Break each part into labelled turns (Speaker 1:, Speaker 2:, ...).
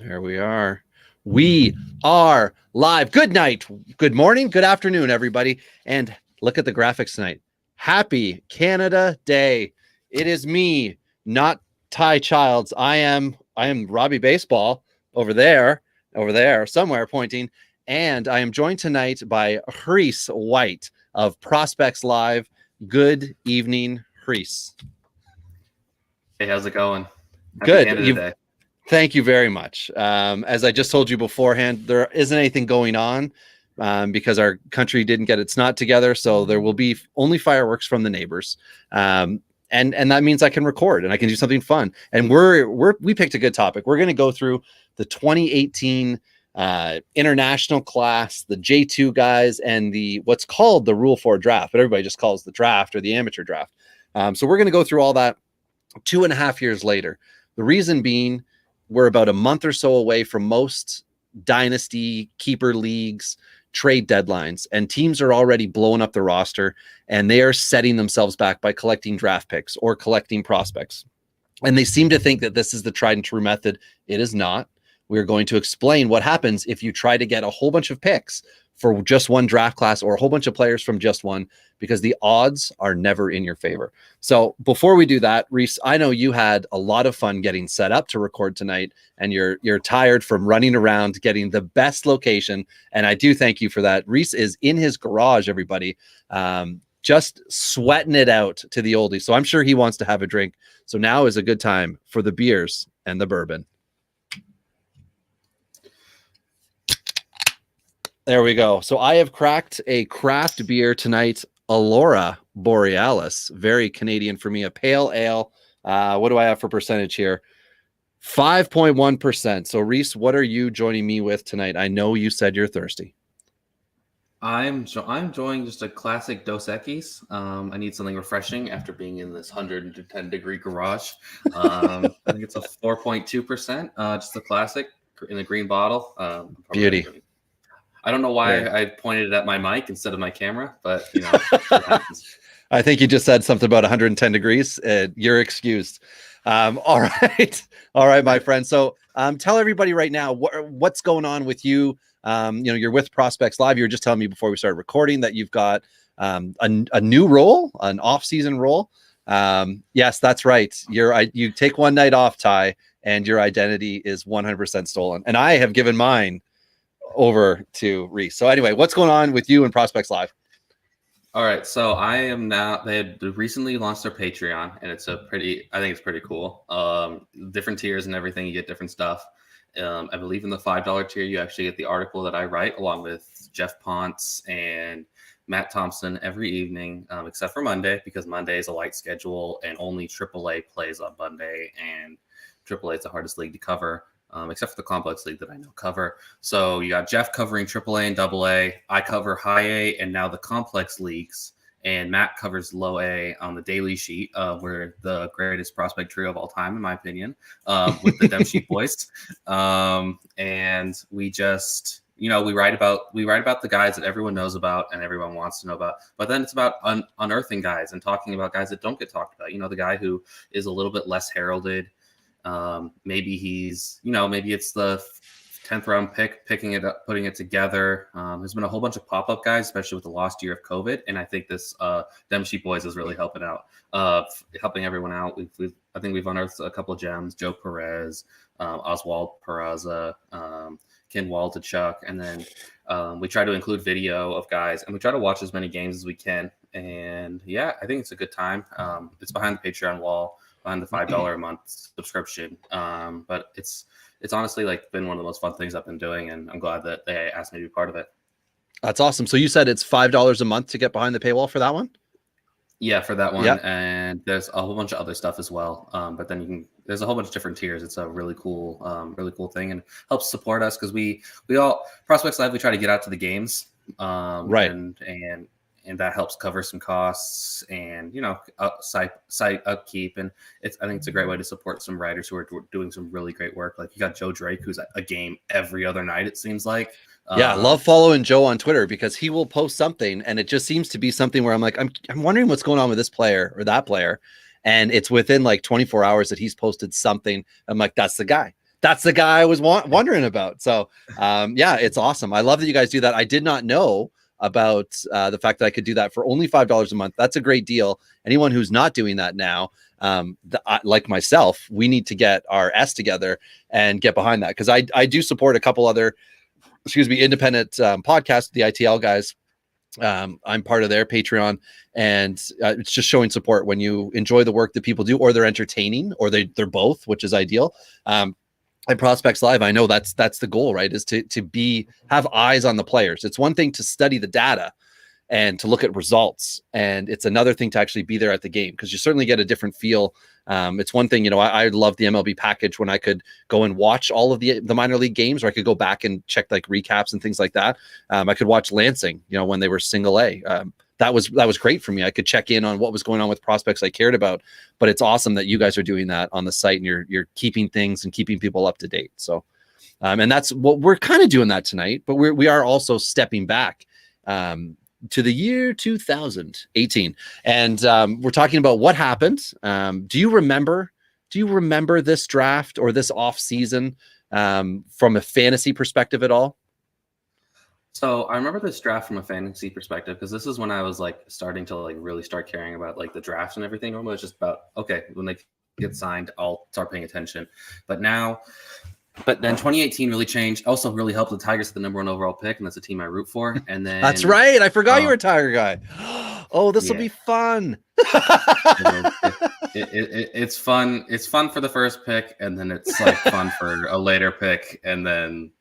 Speaker 1: There we are. We are live. Good night, good morning, good afternoon, everybody. And look at the graphics tonight. Happy Canada Day. It is me, not Ty Childs. I am Robbie Baseball over there, somewhere pointing. And I am joined tonight by Rhys White of Prospects Live. Good evening, Rhys.
Speaker 2: Hey, how's it going? Happy
Speaker 1: Good.
Speaker 2: Canada Day.
Speaker 1: Thank you very much. As I just told you beforehand, there isn't anything going on because our country didn't get its snot together. So there will be only fireworks from the neighbors. And that means I can record and I can do something fun. And we picked a good topic. We're going to go through the 2018 international class, the J2 guys, and the what's called the Rule 4 draft, but everybody just calls the draft or the amateur draft. So we're going to go through all that 2.5 years later. The reason being, we're about a month or so away from most dynasty keeper leagues trade deadlines, and teams are already blowing up the roster and they are setting themselves back by collecting draft picks or collecting prospects. And they seem to think that this is the tried and true method. It is not. We're going to explain what happens if you try to get a whole bunch of picks for just one draft class or a whole bunch of players from just one, because the odds are never in your favor. So before we do that, Rhys, I know you had a lot of fun getting set up to record tonight, and you're tired from running around getting the best location. And I do thank you for that. Rhys is in his garage, everybody, just sweating it out to the oldies. So I'm sure he wants to have a drink. So now is a good time for the beers and the bourbon. There we go. So I have cracked a craft beer tonight, Aurora Borealis, very Canadian for me, a pale ale. What do I have for percentage here? 5.1%. So Rhys, what are you joining me with tonight? I know you said you're thirsty.
Speaker 2: I'm enjoying just a classic Dos Equis. I need something refreshing after being in this 110-degree garage. I think it's a 4.2%, just a classic in a green bottle.
Speaker 1: Beauty.
Speaker 2: I don't know why I pointed it at my mic instead of my camera, but you know, it happens.
Speaker 1: I think you just said something about 110 degrees. You're excused. All right, my friend. So tell everybody right now what's going on with you. You're with Prospects Live. You were just telling me before we started recording that you've got a new role, an off-season role. Yes, that's right. You take one night off, Ty, and your identity is 100% stolen. And I have given mine over to Rhys. So anyway, what's going on with you and Prospects Live?
Speaker 2: All right, so I am now. They had recently launched their Patreon, and I think it's pretty cool. Different tiers and everything. You get different stuff. I believe in the $5 tier, you actually get the article that I write along with Jeff Ponce and Matt Thompson every evening, except for Monday, because Monday is a light schedule and only AAA plays on Monday, and AAA is the hardest league to cover. Except for the complex league that I know cover. So you got Jeff covering AAA and AA. I cover high A and now the complex leagues. And Matt covers low A on the daily sheet. We're the greatest prospect trio of all time, in my opinion, with the Dempsey boys. And we just, we write about the guys that everyone knows about and everyone wants to know about. But then it's about unearthing guys and talking about guys that don't get talked about. The guy who is a little bit less heralded. Maybe it's the 10th round pick, picking it up, putting it together. There's been a whole bunch of pop-up guys, especially with the last year of COVID. And I think this Dempsey boys is really helping helping everyone out. I think we've unearthed a couple of gems, Joe Perez, Oswald Peraza, Ken Waldichuk. And then we try to include video of guys, and we try to watch as many games as we can. And yeah, I think it's a good time. It's behind the Patreon wall. On the $5 a month subscription. But it's honestly been one of the most fun things I've been doing, and I'm glad that they asked me to be part of it.
Speaker 1: That's awesome. So you said it's $5 a month to get behind the paywall for that one?
Speaker 2: Yeah, for that one.
Speaker 1: Yep.
Speaker 2: And there's a whole bunch of other stuff as well. But then there's a whole bunch of different tiers. It's a really cool thing, and helps support us because we all Prospects Live, we try to get out to the games.
Speaker 1: Right.
Speaker 2: And that helps cover some costs and, site upkeep. And I think it's a great way to support some writers who are doing some really great work. Like you got Joe Drake, who's at a game every other night, it seems like.
Speaker 1: Yeah, I love following Joe on Twitter because he will post something and it just seems to be something where I'm like, I'm wondering what's going on with this player or that player. And it's within 24 hours that he's posted something. I'm like, that's the guy. That's the guy I was wondering about. So yeah, it's awesome. I love that you guys do that. I did not know about the fact that I could do that for only $5 a month. That's a great deal. Anyone who's not doing that now, like myself, we need to get our S together and get behind that, because I do support a couple other, independent podcasts, the ITL guys. I'm part of their Patreon, and it's just showing support when you enjoy the work that people do, or they're entertaining, or they're both, which is ideal. At Prospects Live, I know that's the goal, right? Is to have eyes on the players. It's one thing to study the data and to look at results, and it's another thing to actually be there at the game, because you certainly get a different feel. It's one thing, I love the MLB package when I could go and watch all of the minor league games, or I could go back and check like recaps and things like that. I could watch Lansing, when they were single A. That was great for me. I could check in on what was going on with prospects I cared about. But it's awesome that you guys are doing that on the site, and you're keeping things and keeping people up to date. So, and that's what we're kind of doing that tonight. But we are also stepping back to the year 2018, and we're talking about what happened. Do you remember this draft or this off season from a fantasy perspective at all?
Speaker 2: So I remember this draft from a fantasy perspective, because this is when I was like starting to like really start caring about like the drafts and everything. Normally it's just about, okay, when they get signed, I'll start paying attention. But then 2018 really changed. Also really helped the Tigers at the #1 overall pick, and that's a team I root for. And then
Speaker 1: that's right. I forgot you were a Tiger guy. Oh, this will be fun.
Speaker 2: It's fun. It's fun for the first pick, and then it's like fun for a later pick, and then.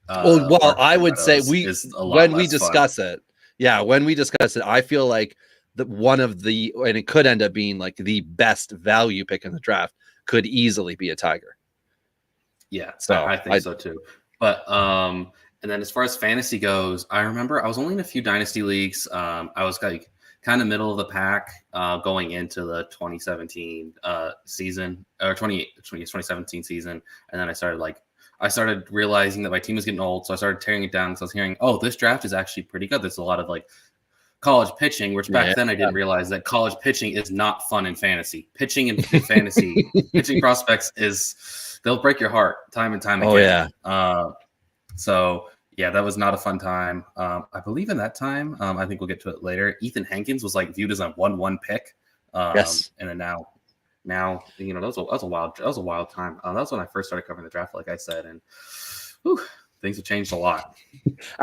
Speaker 1: I would say when we discuss it, I feel like and it could end up being like the best value pick in the draft could easily be a Tiger.
Speaker 2: Yeah, so I think so too. But and then as far as fantasy goes, I remember I was only in a few dynasty leagues. I was like kind of middle of the pack going into the 2017 season, or 2017 season, and then I started realizing that my team was getting old, so I started tearing it down. So I was hearing, oh, this draft is actually pretty good. There's a lot of like college pitching, which back then I didn't realize that college pitching is not fun in fantasy. Pitching in fantasy, pitching prospects they'll break your heart time and time again. So yeah, that was not a fun time. I believe in that time, I think we'll get to it later, Ethan Hankins was like viewed as a 1-1 pick. Yes. And then now that was a wild time. That was when I first started covering the draft, like I said, and things have changed a lot.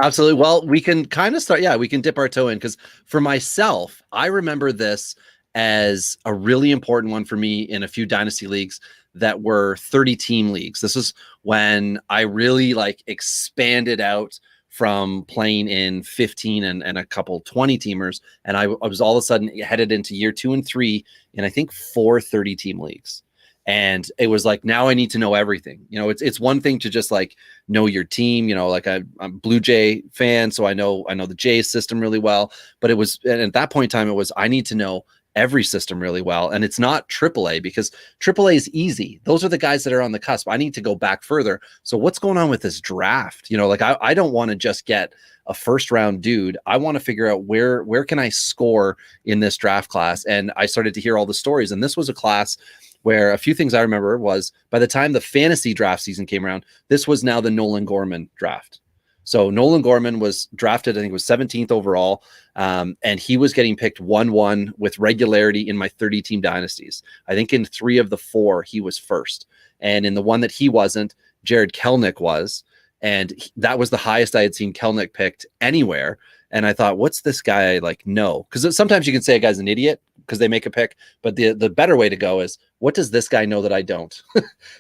Speaker 1: Absolutely. Well, we can kind of start. Yeah, we can dip our toe in, because for myself, I remember this as a really important one for me in a few dynasty leagues that were 30-team leagues. This is when I really like expanded out from playing in 15 and a couple 20-teamers. And I was all of a sudden headed into year 2 and 3 in, I think, 4 30-team leagues. And it was like, now I need to know everything. It's one thing to just like know your team, like I'm a Blue Jay fan, so I know the Jays system really well. But it was, and at that point in time, it was, I need to know every system really well. And it's not AAA, because AAA is easy. Those are the guys that are on the cusp. I need to go back further. So what's going on with this draft? I don't want to just get a first round dude. I want to figure out where can I score in this draft class? And I started to hear all the stories. And this was a class where a few things I remember was, by the time the fantasy draft season came around, this was now the Nolan Gorman draft. So Nolan Gorman was drafted, I think it was 17th overall. And he was getting picked 1-1 with regularity in my 30-team dynasties. I think in 3 of the 4, he was first. And in the one that he wasn't, Jared Kelenic was. And that was the highest I had seen Kelenic picked anywhere. And I thought, what's this guy like? No, because sometimes you can say a guy's an idiot because they make a pick, but the better way to go is, what does this guy know that I don't?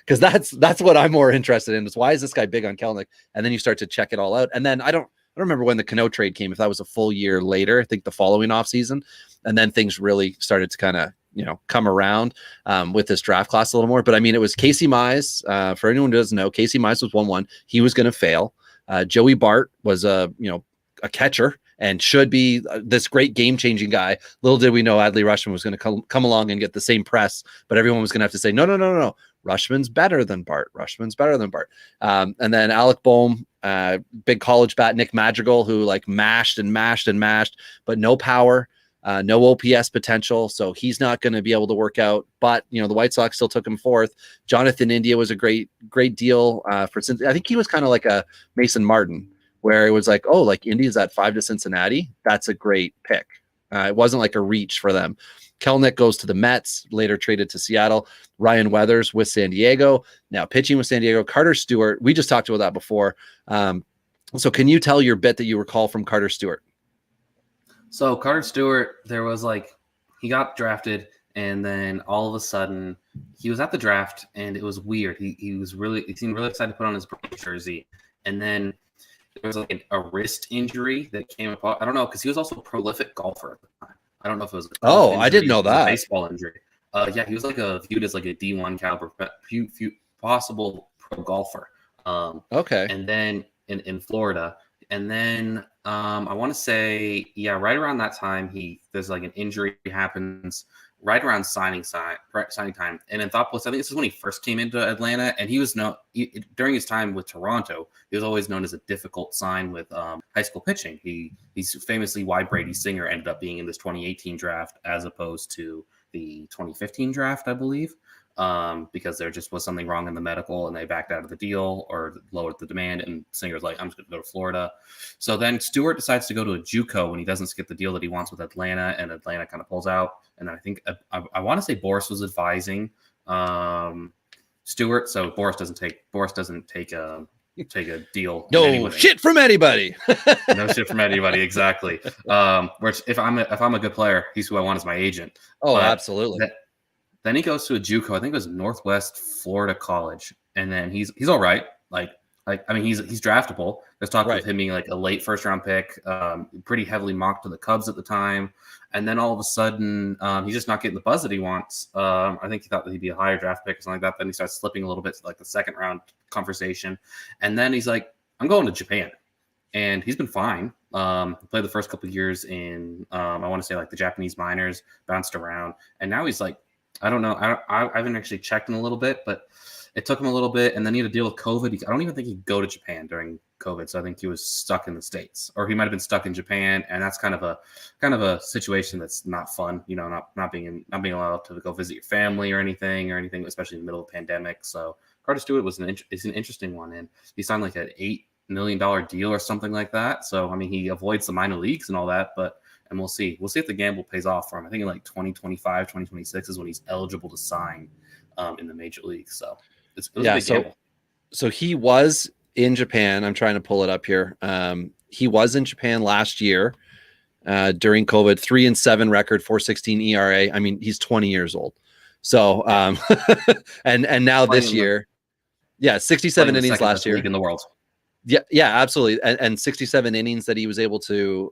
Speaker 1: Because that's what I'm more interested in, is why is this guy big on Kelenic? And then you start to check it all out. And then I don't remember when the Cano trade came, if that was a full year later, I think the following offseason. And then things really started to kind of, come around with this draft class a little more. But I mean, it was Casey Mize. For anyone who doesn't know, Casey Mize was 1-1. He was going to fail. Joey Bart was a catcher and should be this great game-changing guy. Little did we know Adley Rutschman was going to come along and get the same press, but everyone was going to have to say, no. Rutschman's better than Bart. And then Alec Boehm, big college bat, Nick Madrigal, who like mashed, but no power. no OPS potential, so he's not going to be able to work out. But the White Sox still took him fourth. Jonathan India was a great deal for Cincinnati. I think he was kind of like a Mason Martin, where it was like, oh, like India's at 5 to Cincinnati. That's a great pick. It wasn't like a reach for them. Kelnick goes to the Mets, later traded to Seattle. Ryan Weathers with San Diego, now pitching with San Diego. Carter Stewart, we just talked about that before. So can you tell your bit that you recall from Carter Stewart?
Speaker 2: So Carter Stewart, there was he got drafted, and then all of a sudden he was at the draft, and it was weird. He seemed really excited to put on his jersey, and then there was a wrist injury that came up. I don't know, because he was also a prolific golfer at the time. I don't know if it was
Speaker 1: I didn't know that.
Speaker 2: A baseball injury. Yeah, he was viewed as a D1 caliber possible pro golfer.
Speaker 1: Okay.
Speaker 2: And then in Florida, and then I want to say, right around that time, there's an injury happens right around signing time. And Anthopoulos, I think this is when he first came into Atlanta, and he was during his time with Toronto, he was always known as a difficult sign with high school pitching. He's famously why Brady Singer ended up being in this 2018 draft as opposed to the 2015 draft, I believe, because there just was something wrong in the medical and they backed out of the deal or lowered the demand. And Singer's like, I'm just going to go to Florida. So then Stewart decides to go to a JUCO when he doesn't get the deal that he wants with Atlanta, and Atlanta kind of pulls out. And then I think I want to say Boris was advising Stewart, so Boris doesn't take a deal.
Speaker 1: No shit from anybody.
Speaker 2: No shit from anybody. Exactly. Which if I'm a good player, he's who I want as my agent.
Speaker 1: Oh, but absolutely.
Speaker 2: Then he goes to a JUCO. I think it was Northwest Florida College, and then he's all right. He's draftable. There's talk of him being a late first round pick, pretty heavily mocked to the Cubs at the time. And then all of a sudden, he's just not getting the buzz that he wants. I think he thought that he'd be a higher draft pick or something like that. Then he starts slipping a little bit to the second round conversation. And then he's like, I'm going to Japan. And he's been fine. Played the first couple of years in, I want to say the Japanese minors, bounced around. And now he's I don't know. I haven't actually checked in a little bit, but it took him a little bit. And then he had to deal with COVID. I don't even think he'd go to Japan during COVID. So I think he was stuck in the States, or he might've been stuck in Japan. And that's kind of a situation that's not fun, not being allowed to go visit your family or anything, especially in the middle of the pandemic. So Carter Stewart is an interesting one. And he signed an $8 million deal or something like that. So, he avoids the minor leagues and all that, and we'll see if the gamble pays off for him. I think in 2025, 2026 is when he's eligible to sign in the major leagues. So it was a big gamble.
Speaker 1: So he was in Japan. I'm trying to pull it up here. He was in Japan last year during COVID. 3-7 record, 4.16 ERA. He's 20 years old. So and now this year, 67 innings last year
Speaker 2: in the world.
Speaker 1: Yeah, absolutely. And 67 innings that he was able to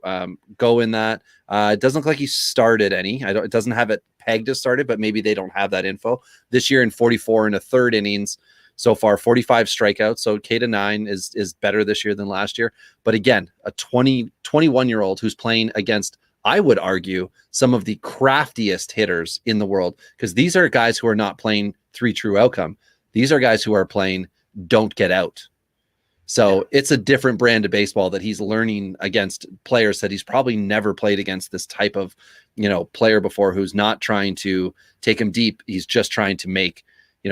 Speaker 1: go in that. It doesn't look like he started any. It doesn't have it pegged as started, but maybe they don't have that info. This year in 44 and a third innings so far, 45 strikeouts. So K-9 is better this year than last year. But again, a 21-year-old who's playing against, I would argue, some of the craftiest hitters in the world, because these are guys who are not playing 3 true outcome. These are guys who are playing don't get out. So it's a different brand of baseball that he's learning against players that he's probably never played against this type of, player before, who's not trying to take him deep. He's just trying to make,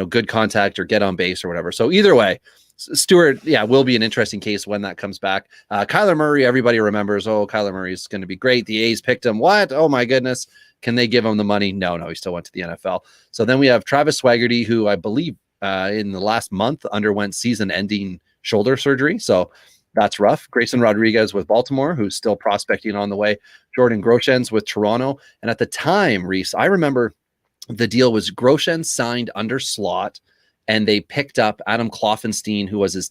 Speaker 1: good contact or get on base or whatever. So either way, Stewart, will be an interesting case when that comes back. Kyler Murray, everybody remembers, Kyler Murray is going to be great. The A's picked him. What? Oh my goodness. Can they give him the money? No, he still went to the NFL. So then we have Travis Swaggerty, who I believe in the last month underwent season-ending shoulder surgery. So that's rough. Grayson Rodriguez with Baltimore, who's still prospecting on the way. Jordan Groshans with Toronto. And at the time, Rhys, I remember the deal was Groshans signed under slot, and they picked up Adam Kloffenstein, who was his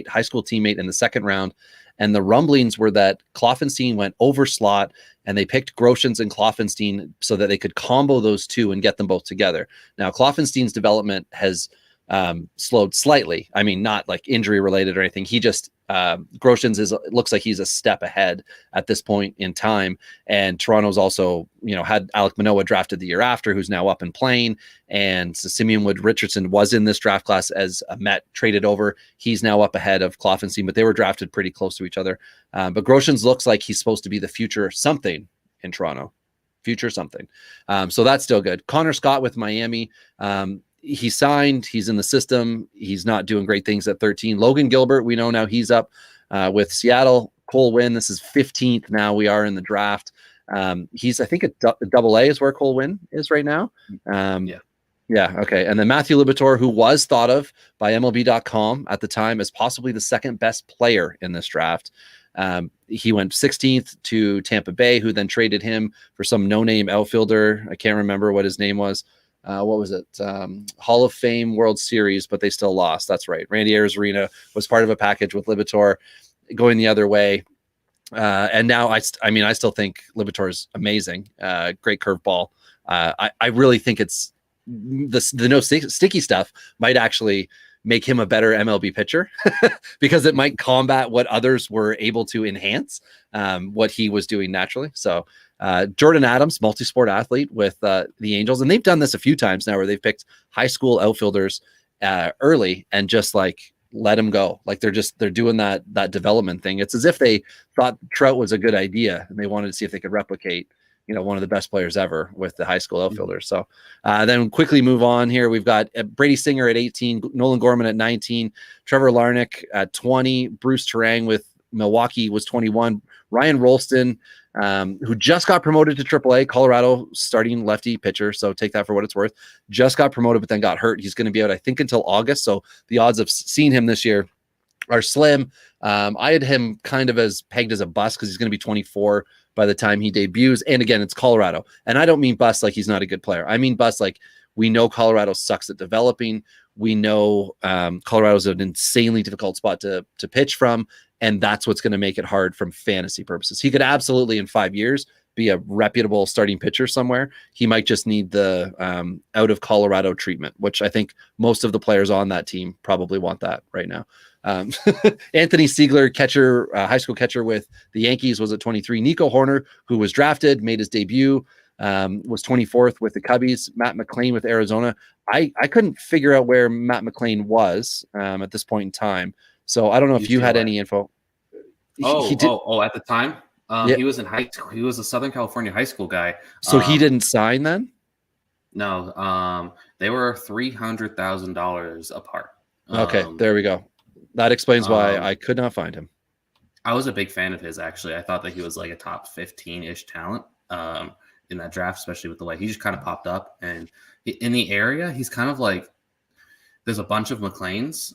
Speaker 1: high school teammate in the second round. And the rumblings were that Kloffenstein went over slot, and they picked Groshans and Kloffenstein so that they could combo those two and get them both together. Now, Kloffenstein's development has slowed slightly. Not injury related or anything. He just Groshans looks like he's a step ahead at this point in time. And Toronto's also, had Alek Manoah drafted the year after, who's now up and playing. And Simeon Wood Richardson was in this draft class as a Met traded over. He's now up ahead of Kloffenstein, but they were drafted pretty close to each other. But Groshans looks like he's supposed to be the future something in Toronto. future something. So that's still good. Connor Scott with Miami. He signed. He's in the system. He's not doing great things at 13. Logan Gilbert, we know now he's up with Seattle. Cole Winn, this is 15th now. We are in the draft. He's, I think, a double A is where Cole Winn is right now. Yeah. Okay. And then Matthew Libator, who was thought of by MLB.com at the time as possibly the second best player in this draft. He went 16th to Tampa Bay, who then traded him for some no-name outfielder. I can't remember what his name was. What was it? Hall of Fame World Series, but they still lost. That's right. Randy Arozarena was part of a package with Libator going the other way. And now I still think Libator is amazing. Great curveball. I really think it's the no sticky stuff might actually make him a better MLB pitcher because it might combat what others were able to enhance what he was doing naturally. So Jordan Adams, multi-sport athlete with the Angels, and they've done this a few times now where they've picked high school outfielders early and just like let him go. Like they're doing that development thing. It's as if they thought Trout was a good idea and they wanted to see if they could replicate, one of the best players ever with the high school outfielders. So then quickly move on here. We've got Brady Singer at 18, Nolan Gorman at 19, Trevor Larnach at 20, Bruce Turang with Milwaukee was 21, Ryan Rolston, who just got promoted to AAA, Colorado starting lefty pitcher. So take that for what it's worth. Just got promoted, but then got hurt. He's going to be out, I think, until August. So the odds of seeing him this year are slim. I had him kind of as pegged as a bust because he's going to be 24 by the time he debuts. And again, it's Colorado. And I don't mean bust like he's not a good player. I mean bust like we know Colorado sucks at developing. We know Colorado's an insanely difficult spot to pitch from. And that's what's going to make it hard from fantasy purposes. He could absolutely in 5 years be a reputable starting pitcher somewhere. He might just need the out of Colorado treatment, which I think most of the players on that team probably want that right now. Anthony Siegler, catcher, high school catcher with the Yankees, was at 23. Nico Horner, who was drafted, made his debut, was 24th with the Cubbies. Matt McLean with Arizona. I couldn't figure out where Matt McLean was at this point in time. So I don't know if you had any info.
Speaker 2: At the time,
Speaker 1: Yeah.
Speaker 2: he was in high school. He was a Southern California high school guy.
Speaker 1: So he didn't sign then?
Speaker 2: No, they were $300,000 apart.
Speaker 1: Okay, there we go. That explains why I could not find him.
Speaker 2: I was a big fan of his, actually. I thought that he was like a top 15-ish talent in that draft, especially with the way he just kind of popped up. And in the area, he's kind of like, there's a bunch of McLeans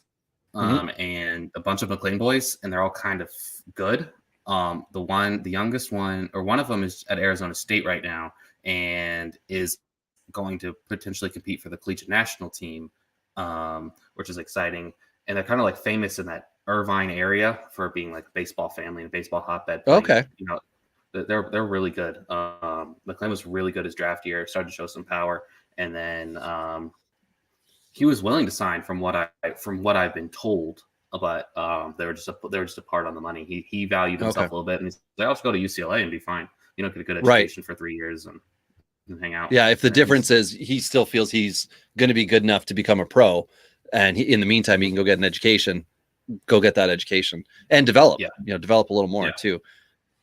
Speaker 2: and a bunch of McLean boys, and they're all kind of good. The youngest one, or one of them, is at Arizona State right now and is going to potentially compete for the collegiate national team, which is exciting. And they're kind of like famous in that Irvine area for being like a baseball family and a baseball hotbed.
Speaker 1: Okay.
Speaker 2: They're really good. McLean was really good his draft year, started to show some power. And then he was willing to sign from what I've been told, but they were just a part on the money. He valued himself a little bit, and he's like, I'll just go to UCLA and be fine. Get a good education for 3 years and hang out.
Speaker 1: Yeah, if the difference is he still feels he's going to be good enough to become a pro, and in the meantime he can go get an education, go get that education and develop. Develop a little more too.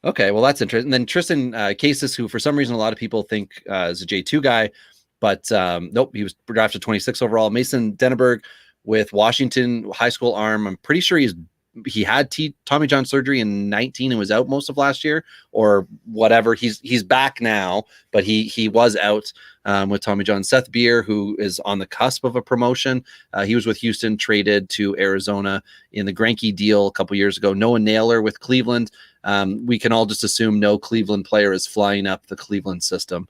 Speaker 1: Okay, well that's interesting. And then Tristan Casas, who for some reason a lot of people think is a J2 guy, but nope, he was drafted 26 overall. Mason Denneberg with Washington, high school arm. I'm pretty sure he had Tommy John surgery in 19 and was out most of last year or whatever. He's back now, but he was out with Tommy John. Seth Beer, who is on the cusp of a promotion. He was with Houston, traded to Arizona in the Greinke deal a couple years ago. Noah Naylor with Cleveland. We can all just assume no Cleveland player is flying up the Cleveland system.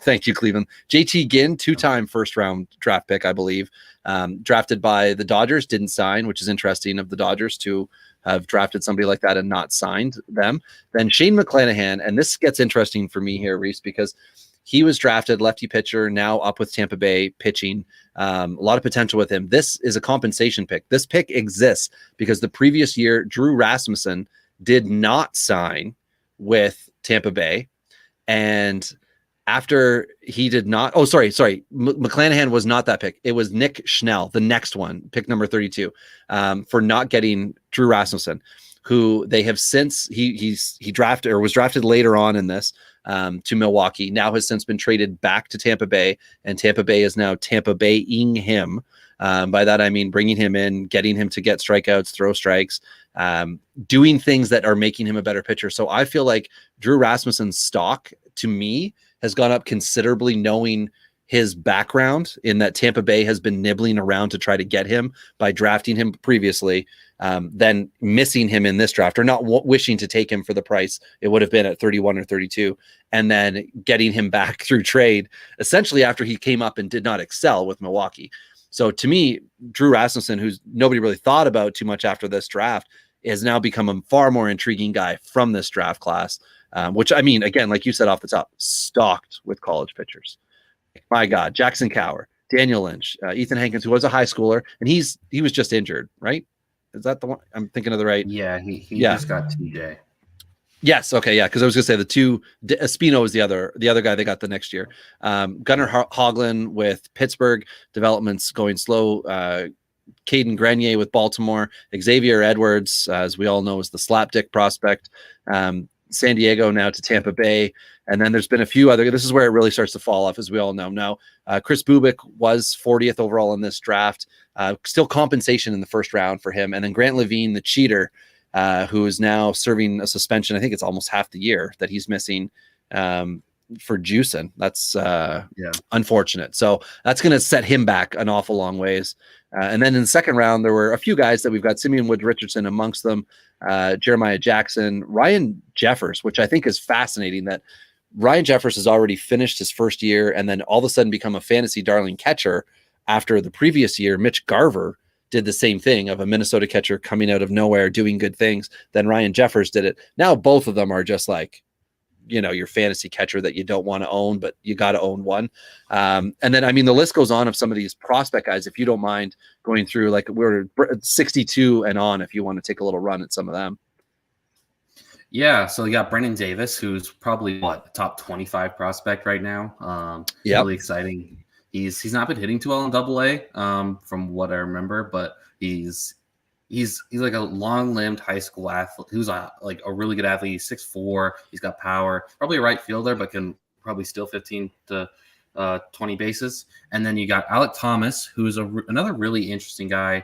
Speaker 1: Thank you, Cleveland. JT Ginn, 2-time first-round draft pick, I believe. Drafted by the Dodgers, didn't sign, which is interesting of the Dodgers to have drafted somebody like that and not signed them. Then Shane McClanahan, and this gets interesting for me here, Rhys, because he was drafted lefty pitcher, now up with Tampa Bay pitching. A lot of potential with him. This is a compensation pick. This pick exists because the previous year, Drew Rasmussen did not sign with Tampa Bay. And after he did not, McClanahan was not that pick. It was Nick Schnell, the next one, pick number 32, for not getting Drew Rasmussen, who they have since, he drafted or was drafted later on in this. to Milwaukee, now has since been traded back to Tampa Bay, and Tampa Bay is now Tampa Bay-ing him. By that, I mean bringing him in, getting him to get strikeouts, throw strikes, doing things that are making him a better pitcher. So I feel like Drew Rasmussen's stock, to me, has gone up considerably, knowing his background in that Tampa Bay has been nibbling around to try to get him by drafting him previously, then missing him in this draft, or not wishing to take him for the price it would have been at 31 or 32, and then getting him back through trade, essentially after he came up and did not excel with Milwaukee. So to me, Drew Rasmussen, who's nobody really thought about too much after this draft, has now become a far more intriguing guy from this draft class, which, I mean, again, like you said off the top, stocked with college pitchers. My God, Jackson Cower, Daniel Lynch, Ethan Hankins, who was a high schooler, and he was just injured, right? Is that the one I'm thinking of? The right?
Speaker 2: Yeah, he just got TJ.
Speaker 1: Yes, okay, yeah, because I was gonna say the two. Espino is the other guy they got the next year. Gunnar Hoglund with Pittsburgh, development's going slow. Caden Grenier with Baltimore, Xavier Edwards, as we all know, is the slapdick prospect. San Diego now to Tampa Bay. And then there's been a few other, this is where it really starts to fall off, as we all know. Now, Chris Bubik was 40th overall in this draft. Still compensation in the first round for him. And then Grant Levine, the cheater, who is now serving a suspension. I think it's almost half the year that he's missing for juicing. That's unfortunate. So that's going to set him back an awful long ways. And then in the second round, there were a few guys that we've got Simeon Wood Richardson amongst them, Jeremiah Jackson, Ryan Jeffers, which I think is fascinating that Ryan Jeffers has already finished his first year and then all of a sudden become a fantasy darling catcher after the previous year. Mitch Garver did the same thing, of a Minnesota catcher coming out of nowhere, doing good things. Then Ryan Jeffers did it. Now both of them are just like, you know, your fantasy catcher that you don't want to own, but you got to own one. And then, I mean, the list goes on of some of these prospect guys, if you don't mind going through, like we're 62 and on, if you want to take a little run at some of them.
Speaker 2: Yeah, so you got Brennan Davis, who's probably a top 25 prospect right now. Really exciting. He's not been hitting too well in AA, from what I remember, but he's like a long-limbed high school athlete who's like a really good athlete. He's 6'4", he's got power, probably a right fielder, but can probably steal 15 to 20 bases. And then you got Alec Thomas, who's another really interesting guy.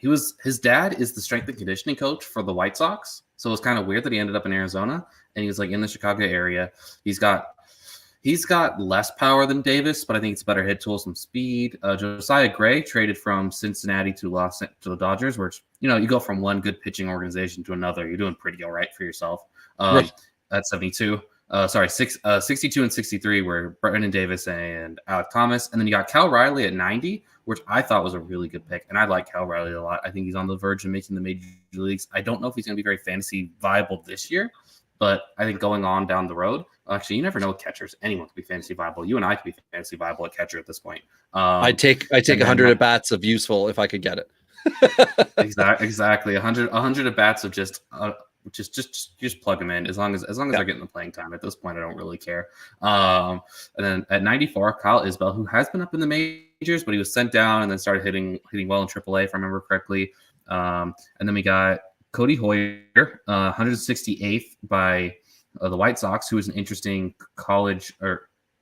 Speaker 2: His dad is the strength and conditioning coach for the White Sox. So it was kind of weird that he ended up in Arizona, and he was like in the Chicago area. He's got less power than Davis, but I think it's better hit tool, some speed. Josiah Gray traded from Cincinnati to the Dodgers, where you go from one good pitching organization to another. You're doing pretty all right for yourself.
Speaker 1: Right.
Speaker 2: At 72. 62 and 63 were Brennan Davis and Alec Thomas. And then you got Cal Riley at 90, which I thought was a really good pick. And I like Cal Riley a lot. I think he's on the verge of making the major leagues. I don't know if he's going to be very fantasy viable this year, but I think going on down the road, actually, you never know with catchers. Anyone could be fantasy viable. You and I could be fantasy viable at catcher at this point.
Speaker 1: I'd take 100 at bats of useful if I could get it.
Speaker 2: Exactly. 100 at bats of just plug them in as long as they're getting the playing time. At this point, I don't really care. And then at 94, Kyle Isbell, who has been up in the majors, but he was sent down and then started hitting well in AAA, if I remember correctly. And then we got Cody Hoyer, 168th by the White Sox, who is an interesting college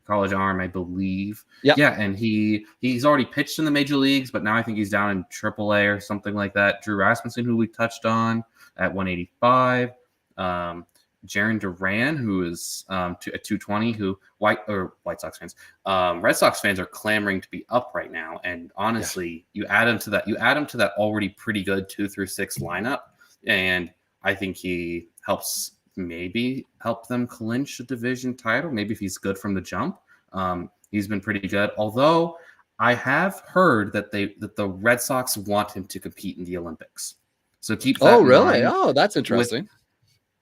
Speaker 2: arm, I believe. Yeah, and he's already pitched in the major leagues, but now I think he's down in AAA or something like that. Drew Rasmussen, who we touched on, at 185. Jaron Duran, who is at 220, who White Sox fans, Red Sox fans are clamoring to be up right now. And honestly, you add him to that already pretty good 2 through 6 lineup, and I think he maybe help them clinch a division title. Maybe if he's good from the jump. He's been pretty good. Although I have heard that the Red Sox want him to compete in the Olympics. So keep that in mind.
Speaker 1: Oh, that's interesting.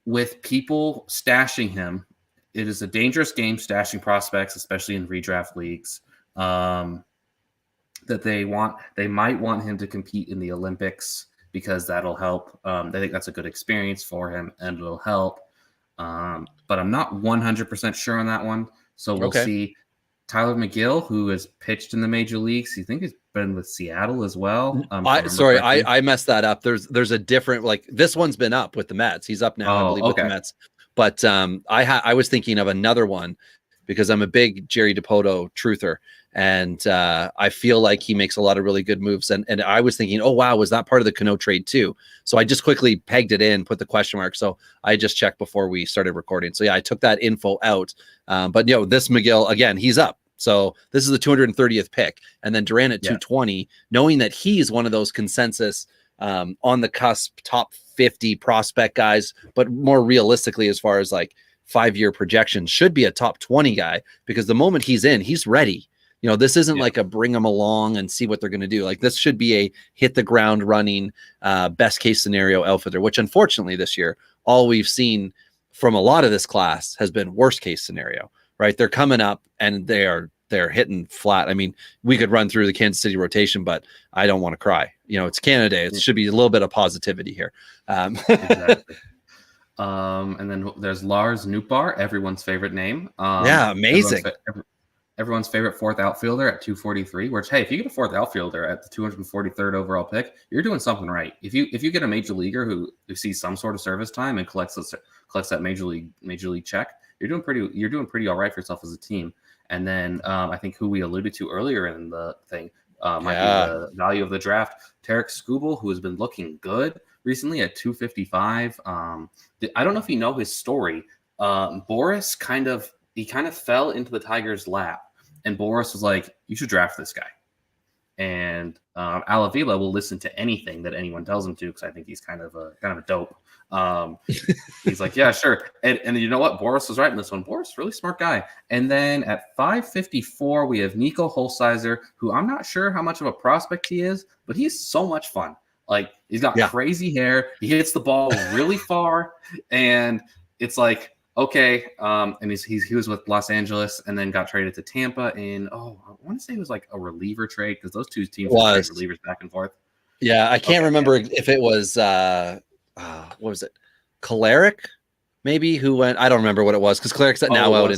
Speaker 2: With people stashing him, it is a dangerous game stashing prospects, especially in redraft leagues. That they might want him to compete in the Olympics because that'll help. They think that's a good experience for him and it'll help. But I'm not 100% sure on that one. So we'll see. Tyler McGill, who has pitched in the major leagues, you think he's been with Seattle as well.
Speaker 1: I messed that up. There's a different, like, this one's been up with the Mets. He's up now, I believe, with the Mets. But I was thinking of another one because I'm a big Jerry DiPoto truther, and I feel like he makes a lot of really good moves. And I was thinking, oh wow, was that part of the Cano trade too? So I just quickly pegged it in, put the question mark. So I just checked before we started recording. So yeah, I took that info out. But this McGill again, he's up. So this is the 230th pick, and then Durant at 220, knowing that he's one of those consensus on the cusp top 50 prospect guys, but more realistically, as far as like 5-year projections, should be a top 20 guy, because the moment he's in, he's ready. This isn't like a bring them along and see what they're going to do. Like, this should be a hit the ground running, best case scenario outfielder, which unfortunately this year, all we've seen from a lot of this class has been worst case scenario, right? They're coming up and they're hitting flat. I mean, we could run through the Kansas City rotation, but I don't want to cry. It's Canada Day. It should be a little bit of positivity here.
Speaker 2: Exactly. And then there's Lars Nootbaar, everyone's favorite name.
Speaker 1: Amazing.
Speaker 2: Everyone's favorite fourth outfielder at 243, which, hey, if you get a fourth outfielder at the 243rd overall pick, you're doing something right. If you get a major leaguer who sees some sort of service time and collects that major league check, you're doing pretty all right for yourself as a team. And then I think who we alluded to earlier in the thing might be the value of the draft, Tarek Skubal, who has been looking good recently at 255. I don't know if you know his story. Boris kind of fell into the Tigers' lap, and Boris was like, "You should draft this guy." And Alavila will listen to anything that anyone tells him to, because I think he's kind of a dope. He's like, yeah, sure. And you know what? Boris was right in this one. Boris, really smart guy. And then at 554, we have Nico Holsizer, who I'm not sure how much of a prospect he is, but he's so much fun. Like, he's got crazy hair. He hits the ball really far, and it's like, okay. And he was with Los Angeles and then got traded to Tampa in, I want to say it was like a reliever trade, because those two teams trade relievers back and forth.
Speaker 1: Yeah, I can't remember if it was what was it? Kolarek, maybe, who went. I don't remember what it was, because Kolarik's now out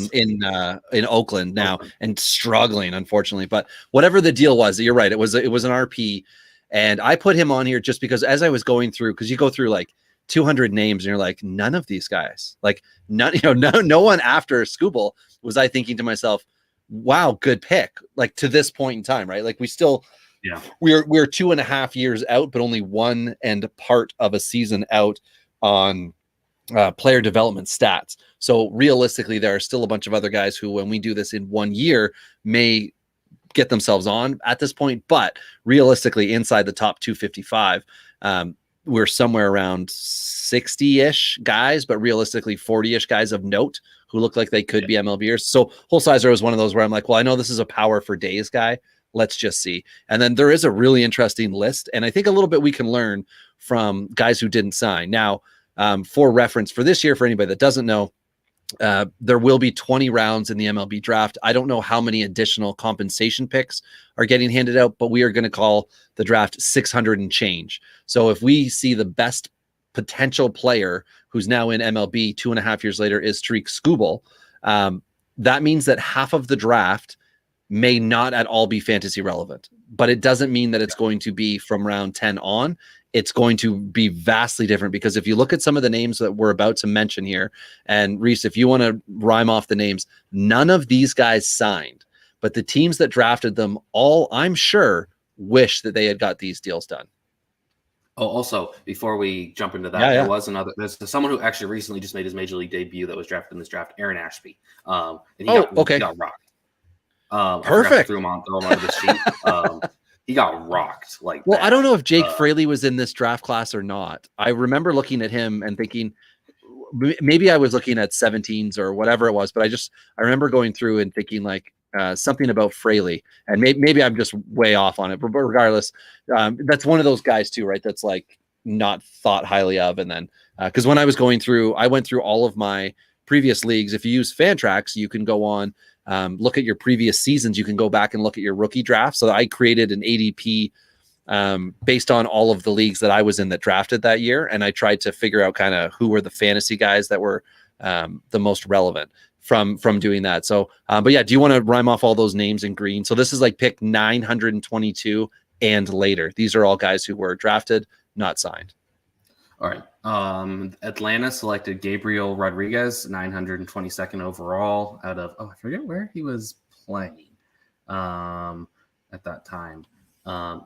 Speaker 1: in Oakland now and struggling, unfortunately. But whatever the deal was, you're right. It was an RP, and I put him on here just because as I was going through, because you go through like 200 names and you're like, none of these guys, like none, no one after Skubal was I thinking to myself, wow, good pick. Like, to this point in time, right? Like, we still. Yeah, we're 2.5 years out, but only one and part of a season out on player development stats. So realistically, there are still a bunch of other guys who, when we do this in 1 year, may get themselves on at this point. But realistically, inside the top 255, we're somewhere around 60-ish guys, but realistically 40-ish guys of note who look like they could be MLBers. So Holsizer was one of those where I'm like, well, I know this is a power for days guy. Let's just see. And then there is a really interesting list, and I think a little bit we can learn from guys who didn't sign. Now, for reference for this year, for anybody that doesn't know, there will be 20 rounds in the MLB draft. I don't know how many additional compensation picks are getting handed out, but we are going to call the draft 600 and change. So if we see the best potential player who's now in MLB 2.5 years later is Tariq Skubal, that means that half of the draft may not at all be fantasy relevant, but it doesn't mean that it's going to be from round 10 on. It's going to be vastly different, because if you look at some of the names that we're about to mention here, and Rhys, if you want to rhyme off the names, none of these guys signed, but the teams that drafted them all, I'm sure, wish that they had got these deals done.
Speaker 2: Oh, also, before we jump into that, there's someone who actually recently just made his major league debut that was drafted in this draft, Aaron Ashby. And he got rocked.
Speaker 1: Perfect.
Speaker 2: Threw him on the sheet. He got rocked.
Speaker 1: Well, I don't know if Jake Fraley was in this draft class or not. I remember looking at him and thinking, maybe I was looking at 17s or whatever it was, but I remember going through and thinking like something about Fraley, and maybe I'm just way off on it, but regardless, that's one of those guys too, right? That's like not thought highly of. And then because when I was going through, I went through all of my previous leagues. If you use Fantrax, you can go on. Look at your previous seasons. You can go back and look at your rookie draft. So I created an ADP based on all of the leagues that I was in that drafted that year. And I tried to figure out kind of who were the fantasy guys that were the most relevant from doing that. So, but yeah, do you want to rhyme off all those names in green? So this is like pick 922 and later. These are all guys who were drafted, not signed.
Speaker 2: All right. Atlanta selected Gabriel Rodriguez, 922nd overall out of, I forget where he was playing at that time. I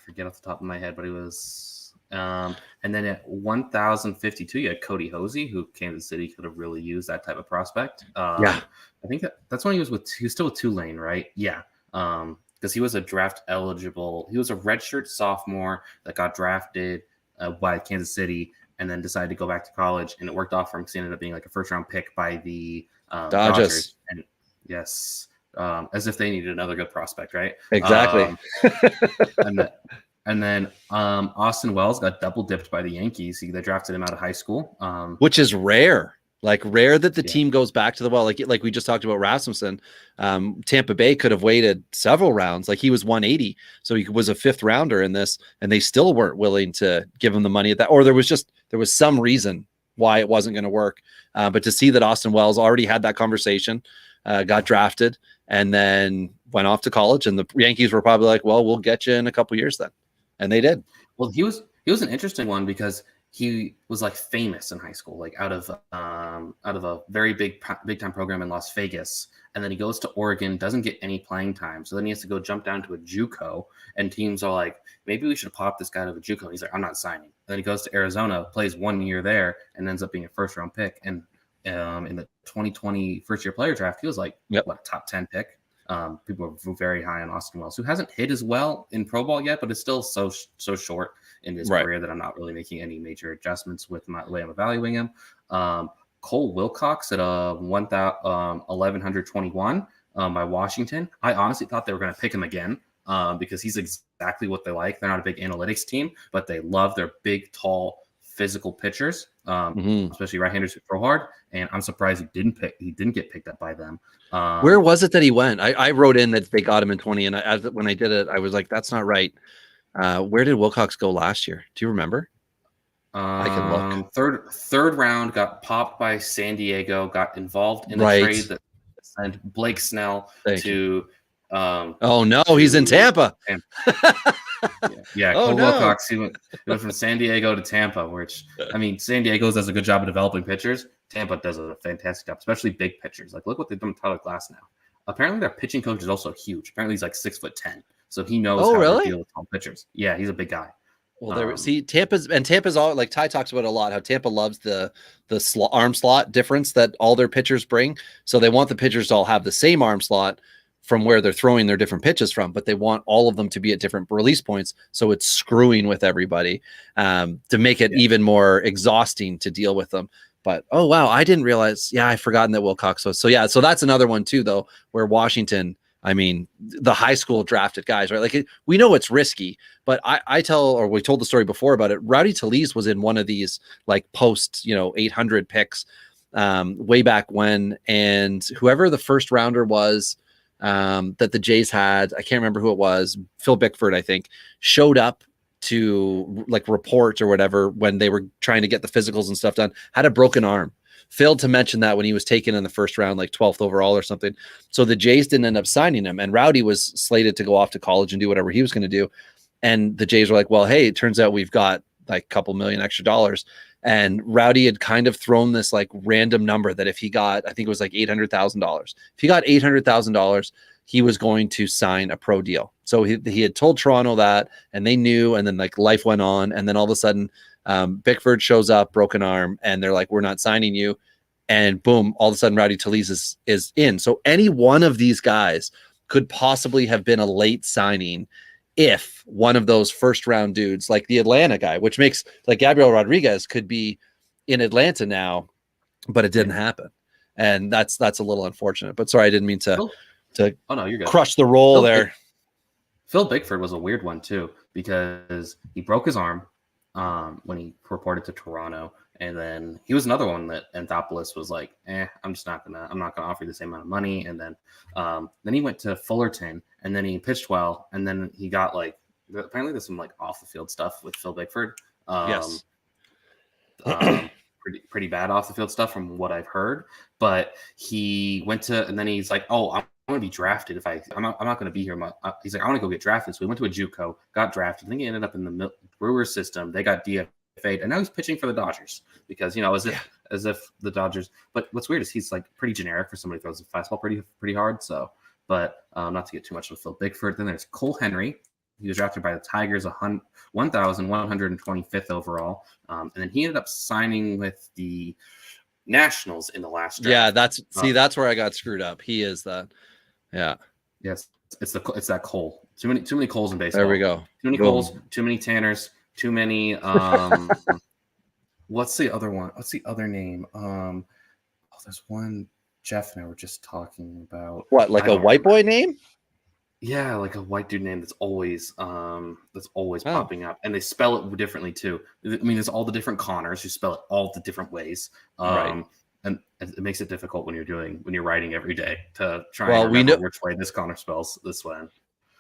Speaker 2: forget off the top of my head, but he was. And then at 1,052, you had Cody Hosey, who Kansas City could have really used that type of prospect.
Speaker 1: Yeah.
Speaker 2: I think that's when he was still with Tulane, right? Yeah. Because he was a draft eligible. He was a redshirt sophomore that got drafted by Kansas City and then decided to go back to college, and it worked off for him because he ended up being like a first-round pick by the Dodgers. And yes, as if they needed another good prospect, right?
Speaker 1: Exactly.
Speaker 2: And then Austin Wells got double dipped by the Yankees. They drafted him out of high school,
Speaker 1: which is rare. Like rare that the team goes back to the well. Like we just talked about Rasmussen. Tampa Bay could have waited several rounds. Like he was 180, so he was a fifth rounder in this, and they still weren't willing to give him the money at that. Or there was some reason why it wasn't going to work. But to see that Austin Wells already had that conversation, got drafted, and then went off to college, and the Yankees were probably like, "Well, we'll get you in a couple years then," and they did.
Speaker 2: Well, he was an interesting one because he was like famous in high school, like out of a very big time program in Las Vegas, and then he goes to Oregon, doesn't get any playing time, so then he has to go jump down to a JUCO, and teams are like, maybe we should pop this guy out of a JUCO. And he's like, I'm not signing. And then he goes to Arizona, plays 1 year there, and ends up being a first round pick. And in the 2020 first year player draft, he was like what, top 10 pick. People are very high on Austin Wells, who hasn't hit as well in pro ball yet, but is still so short in his career that I'm not really making any major adjustments with my way I'm evaluating him. Cole Wilcox at 1,121 by Washington. I honestly thought they were going to pick him again because he's exactly what they like. They're not a big analytics team, but they love their big, tall, physical pitchers, especially right-handers who throw hard. And I'm surprised he didn't get picked up by them.
Speaker 1: Where was it that he went? I wrote in that they got him in 20, and when I did it, I was like, that's not right. Where did Wilcox go last year? Do you remember?
Speaker 2: I can look. Third round, got popped by San Diego, got involved in the trade that sent Blake Snell to
Speaker 1: oh no, he's in Tampa.
Speaker 2: Cole Wilcox, he went from San Diego to Tampa, which, I mean, San Diego does a good job of developing pitchers. Tampa does a fantastic job, especially big pitchers. Like, look what they've done with Tyler Glass now. Apparently, their pitching coach is also huge. Apparently, he's like 6'10", so he knows how to deal with tall pitchers. Yeah, he's a big guy.
Speaker 1: Well, Tampa's all, like Ty talks about a lot, how Tampa loves the arm slot difference that all their pitchers bring. So they want the pitchers to all have the same arm slot from where they're throwing their different pitches from, but they want all of them to be at different release points. So it's screwing with everybody to make it even more exhausting to deal with them. But, oh, wow, I didn't realize. Yeah, I've forgotten that Wilcox was. So, yeah, so that's another one, too, though, where Washington, I mean, the high school drafted guys, right? Like, we know it's risky, but we told the story before about it. Rowdy Talese was in one of these, like, post, 800 picks way back when. And whoever the first rounder was that the Jays had, I can't remember who it was, Phil Bickford, I think, showed up to like report or whatever when they were trying to get the physicals and stuff done, had a broken arm. Failed to mention that when he was taken in the first round, like 12th overall or something. So the Jays didn't end up signing him, and Rowdy was slated to go off to college and do whatever he was going to do. And the Jays were like, well, hey, it turns out we've got like a couple million extra dollars. And Rowdy had kind of thrown this like random number that if he got, I think it was like $800,000. If he got $800,000, he was going to sign a pro deal. So he had told Toronto that, and they knew, and then like life went on. And then all of a sudden Bickford shows up, broken arm, and they're like, we're not signing you. And boom, all of a sudden Rowdy Talese is in. So any one of these guys could possibly have been a late signing if one of those first round dudes, like the Atlanta guy, which makes like Gabriel Rodriguez could be in Atlanta now, but it didn't happen. And that's a little unfortunate, but sorry, I didn't mean to
Speaker 2: you're good.
Speaker 1: Crush the roll there.
Speaker 2: Phil Bickford was a weird one too, because he broke his arm when he reported to Toronto. And then he was another one that Anthopoulos was like, I'm not gonna offer you the same amount of money. And then he went to Fullerton, and then he pitched well, and then he got like, apparently there's some like off the field stuff with Phil Bickford.
Speaker 1: Yes.
Speaker 2: Pretty bad off the field stuff from what I've heard. But he went to, and then he's like, oh, I'm going to be drafted if I'm not going to be here. He's like, I want to go get drafted. So he went to a JUCO, got drafted. I think he ended up in the Brewers system. They got DFA'd fade, and now he's pitching for the Dodgers because as if the Dodgers. But what's weird is he's like pretty generic for somebody who throws the fastball pretty hard. So, but not to get too much of Phil Bickford. Then there's Cole Henry. He was drafted by the Tigers, 1,125th overall, and then he ended up signing with the Nationals in the last draft.
Speaker 1: Yeah, that's where I got screwed up. He is that. Yeah.
Speaker 2: Yes, it's that Cole. Too many Coles in baseball.
Speaker 1: There we go.
Speaker 2: Too many Coles. Too many Tanners. Too many. What's the other one? What's the other name? There's one Jeff and I were just talking about.
Speaker 1: What, like a white boy name?
Speaker 2: Yeah, like a white dude name that's always popping up, and they spell it differently too. I mean, there's all the different Connors who spell it all the different ways,
Speaker 1: right.
Speaker 2: And it makes it difficult when you're writing every day to try and remember which way this Connor spells this way.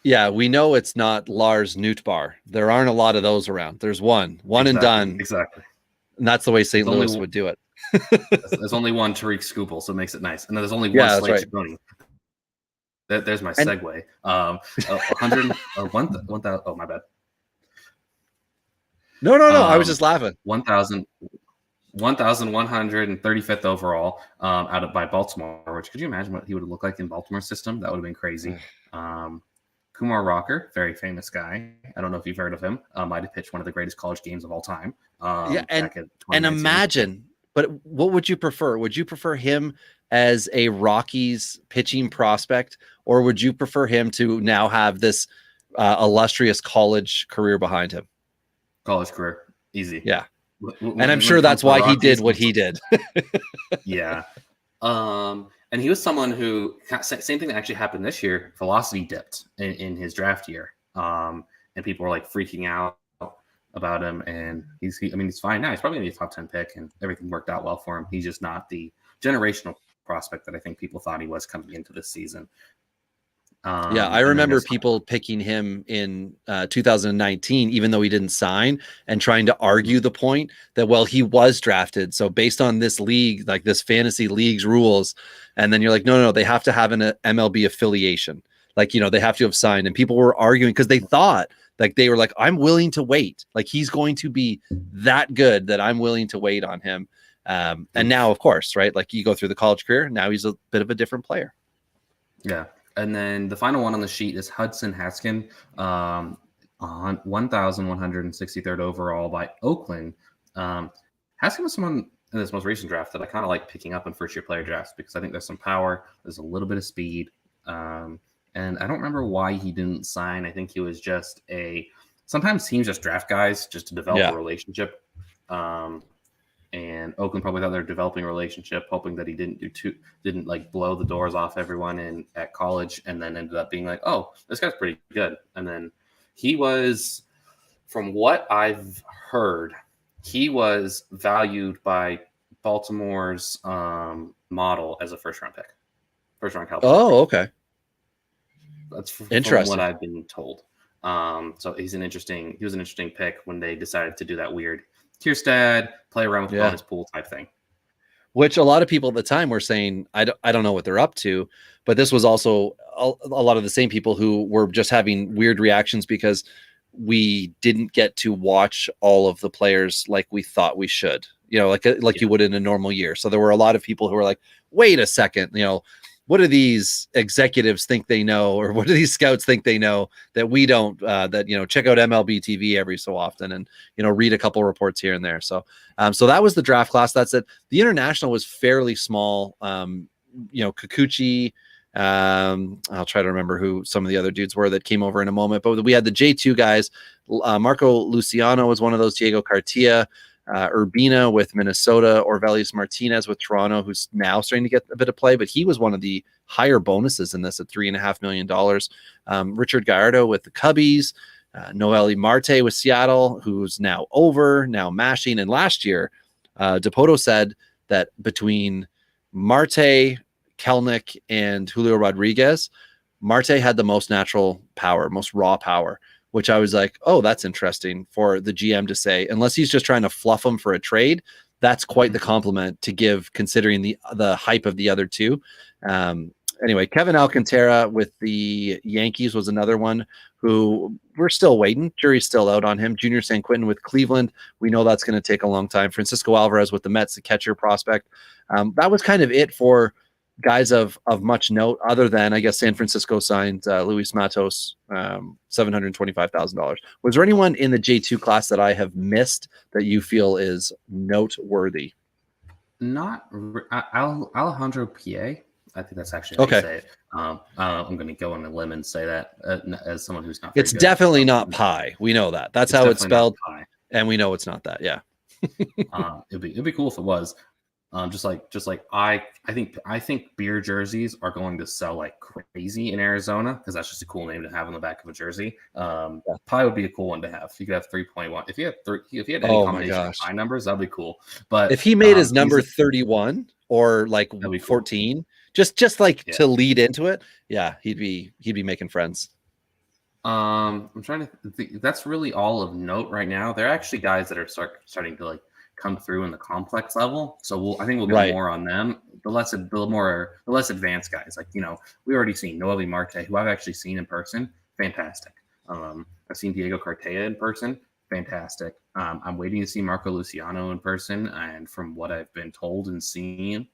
Speaker 1: Yeah, we know it's not Lars Nootbaar. There aren't a lot of those around. There's one and done.
Speaker 2: Exactly.
Speaker 1: And that's the way St. Louis would do it.
Speaker 2: There's only one Tariq Skubal, so it makes it nice. And there's only one Slade Chaconi. There's my segue. 100 or 1,000. Oh, my bad.
Speaker 1: No. I was just laughing.
Speaker 2: 1,135th overall out by Baltimore. Which, could you imagine what he would look like in Baltimore's system? That would have been crazy. Kumar Rocker, very famous guy. I don't know if you've heard of him. Might have pitched one of the greatest college games of all time.
Speaker 1: And imagine. But what would you prefer? Would you prefer him as a Rockies pitching prospect, or would you prefer him to now have this illustrious college career behind him?
Speaker 2: College career, easy.
Speaker 1: Yeah, and I'm sure that's why he did what he did.
Speaker 2: Yeah, and he was someone who, same thing that actually happened this year. Velocity dipped in his draft year, and people were like freaking out about him, and he's fine now. He's probably gonna be a top 10 pick, and everything worked out well for him. He's just not the generational prospect that I think people thought he was coming into this season.
Speaker 1: I remember people picking him in 2019, even though he didn't sign, and trying to argue the point that, well, he was drafted. So based on this league, like this fantasy league's rules, and then you're like, no, they have to have an MLB affiliation. Like, they have to have signed, and people were arguing because they thought, like, they were like, I'm willing to wait. Like, he's going to be that good that I'm willing to wait on him. And now, of course, right? Like, you go through the college career. Now he's a bit of a different player.
Speaker 2: Yeah. And then the final one on the sheet is Hudson Haskin, on 1,163rd overall by Oakland. Haskin was someone in this most recent draft that I kind of like picking up in first-year player drafts because I think there's some power, there's a little bit of speed, and I don't remember why he didn't sign. I think he was just sometimes teams just draft guys just to develop a relationship. And Oakland probably thought they were developing a relationship, hoping that he didn't like blow the doors off everyone at college, and then ended up being like, oh, this guy's pretty good. And then he was, from what I've heard, he was valued by Baltimore's model as a first round caliber.
Speaker 1: Oh, okay.
Speaker 2: That's from
Speaker 1: interesting.
Speaker 2: what I've been told. So he was an interesting pick when they decided to do that weird Kierstad, play around with bonus pool type thing.
Speaker 1: Which a lot of people at the time were saying, I don't know what they're up to, but this was also a lot of the same people who were just having weird reactions because we didn't get to watch all of the players like we thought we should, like you would in a normal year. So there were a lot of people who were like, wait a second, what do these executives think they know, or what do these scouts think they know that we don't, check out MLB TV every so often and, read a couple reports here and there. So that was the draft class. That's it. The international was fairly small. Kikuchi, I'll try to remember who some of the other dudes were that came over in a moment, but we had the J2 guys. Marco Luciano was one of those, Diego Cartilla, Urbina with Minnesota, Orvelius Martinez with Toronto, who's now starting to get a bit of play, but he was one of the higher bonuses in this at $3.5 million. Richard Gallardo with the Cubbies, Noeli Marte with Seattle, who's now mashing. And last year, Dipoto said that between Marte, Kelnick, and Julio Rodriguez, Marte had the most natural power, most raw power, which I was like, oh, that's interesting for the GM to say, unless he's just trying to fluff him for a trade. That's quite the compliment to give, considering the hype of the other two. Anyway, Kevin Alcantara with the Yankees was another one who we're still waiting. Jury's still out on him. Junior San Quentin with Cleveland. We know that's going to take a long time. Francisco Alvarez with the Mets, the catcher prospect. That was kind of it for guys of much note, other than, I guess, San Francisco signed Luis Matos, $725,000. Was there anyone in the J2 class that I have missed that you feel is noteworthy?
Speaker 2: Not Alejandro Pie. I think that's actually how you say it. I'm going to go on a limb and say that as someone who's not.
Speaker 1: It's definitely not pie. We know that. That's how it's spelled, and we know it's not that. Yeah.
Speaker 2: It'd be cool if it was. Just like I think beer jerseys are going to sell like crazy in Arizona because that's just a cool name to have on the back of a jersey. Pie would be a cool one to have. You could have 3.1. If you had any combination of pie numbers, that'd be cool. But
Speaker 1: if he made his number 31 or like 14, cool. just like to lead into it, yeah, he'd be making friends.
Speaker 2: I'm trying to think. That's really all of note right now. There are actually guys that are starting to like come through in the complex level, so I think we'll get more on them. The less advanced guys, like we already seen Noelvi Marte, who I've actually seen in person, fantastic. I've seen Diego Cartaya in person, fantastic. I'm waiting to see Marco Luciano in person, and from what I've been told and seen,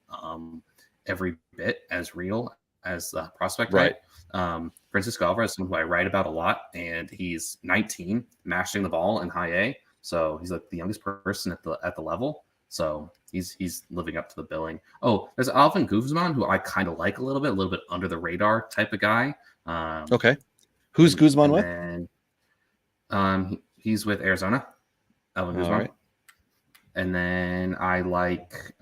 Speaker 2: every bit as real as the prospect. Right. Francisco Alvarez, who I write about a lot, and he's 19, mashing the ball in high A. So he's like the youngest person at the level. So he's living up to the billing. Oh, there's Alvin Guzman, who I kind of like a little bit under the radar type of guy.
Speaker 1: Okay. Who's Guzman with?
Speaker 2: He's with Arizona. Alvin Guzman. Right. And then I like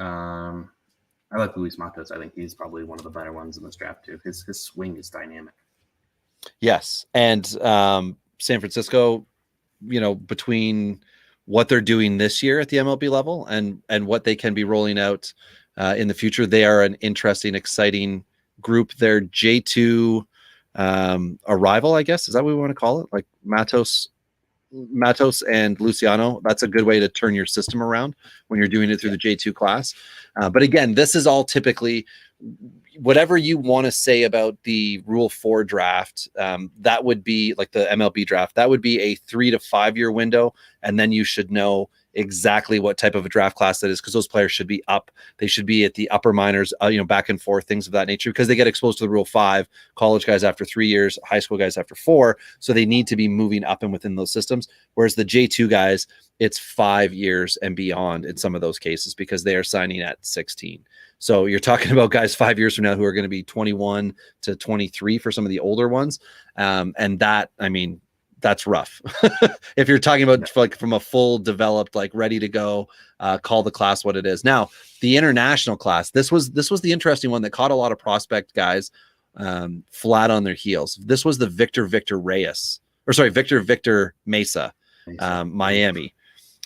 Speaker 2: Luis Matos. I think he's probably one of the better ones in this draft too. His swing is dynamic.
Speaker 1: Yes. And San Francisco, between what they're doing this year at the MLB level and what they can be rolling out in the future, they are an interesting, exciting group. Their J2 arrival, I guess, is that what we want to call it? Like Matos and Luciano. That's a good way to turn your system around when you're doing it through the J2 class. But again, this is all typically whatever you want to say about the Rule 4 draft. That would be like the MLB draft. That would be a 3 to 5 year window. And then you should know exactly what type of a draft class that is, because those players should be up. They should be at the upper minors, back and forth, things of that nature, because they get exposed to the Rule 5, college guys after 3 years, high school guys after 4. So they need to be moving up and within those systems. Whereas the J2 guys, it's 5 years and beyond in some of those cases because they are signing at 16. So you're talking about guys 5 years from now who are going to be 21 to 23 for some of the older ones. And that, that's rough. If you're talking about like from a full developed, like ready to go, call the class what it is. Now, the international class, this was the interesting one that caught a lot of prospect guys flat on their heels. This was the Victor Mesa, Miami.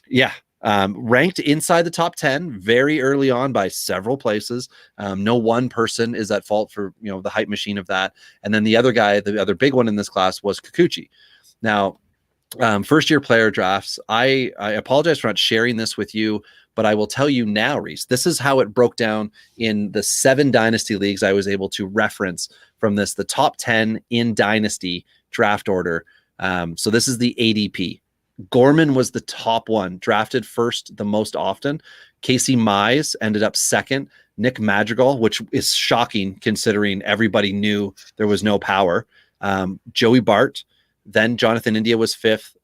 Speaker 1: Yeah. Ranked inside the top 10 very early on by several places. No one person is at fault for, the hype machine of that. And then the other guy, the other big one in this class was Kikuchi. Now, first year player drafts, I apologize for not sharing this with you, but I will tell you now, Rhys, this is how it broke down in the 7 dynasty leagues I was able to reference from this, the top 10 in dynasty draft order. So this is the ADP. Gorman was the top one, drafted first the most often. Casey Mize ended up second. Nick Madrigal, which is shocking considering everybody knew there was no power. Joey Bart, then Jonathan India was 5th.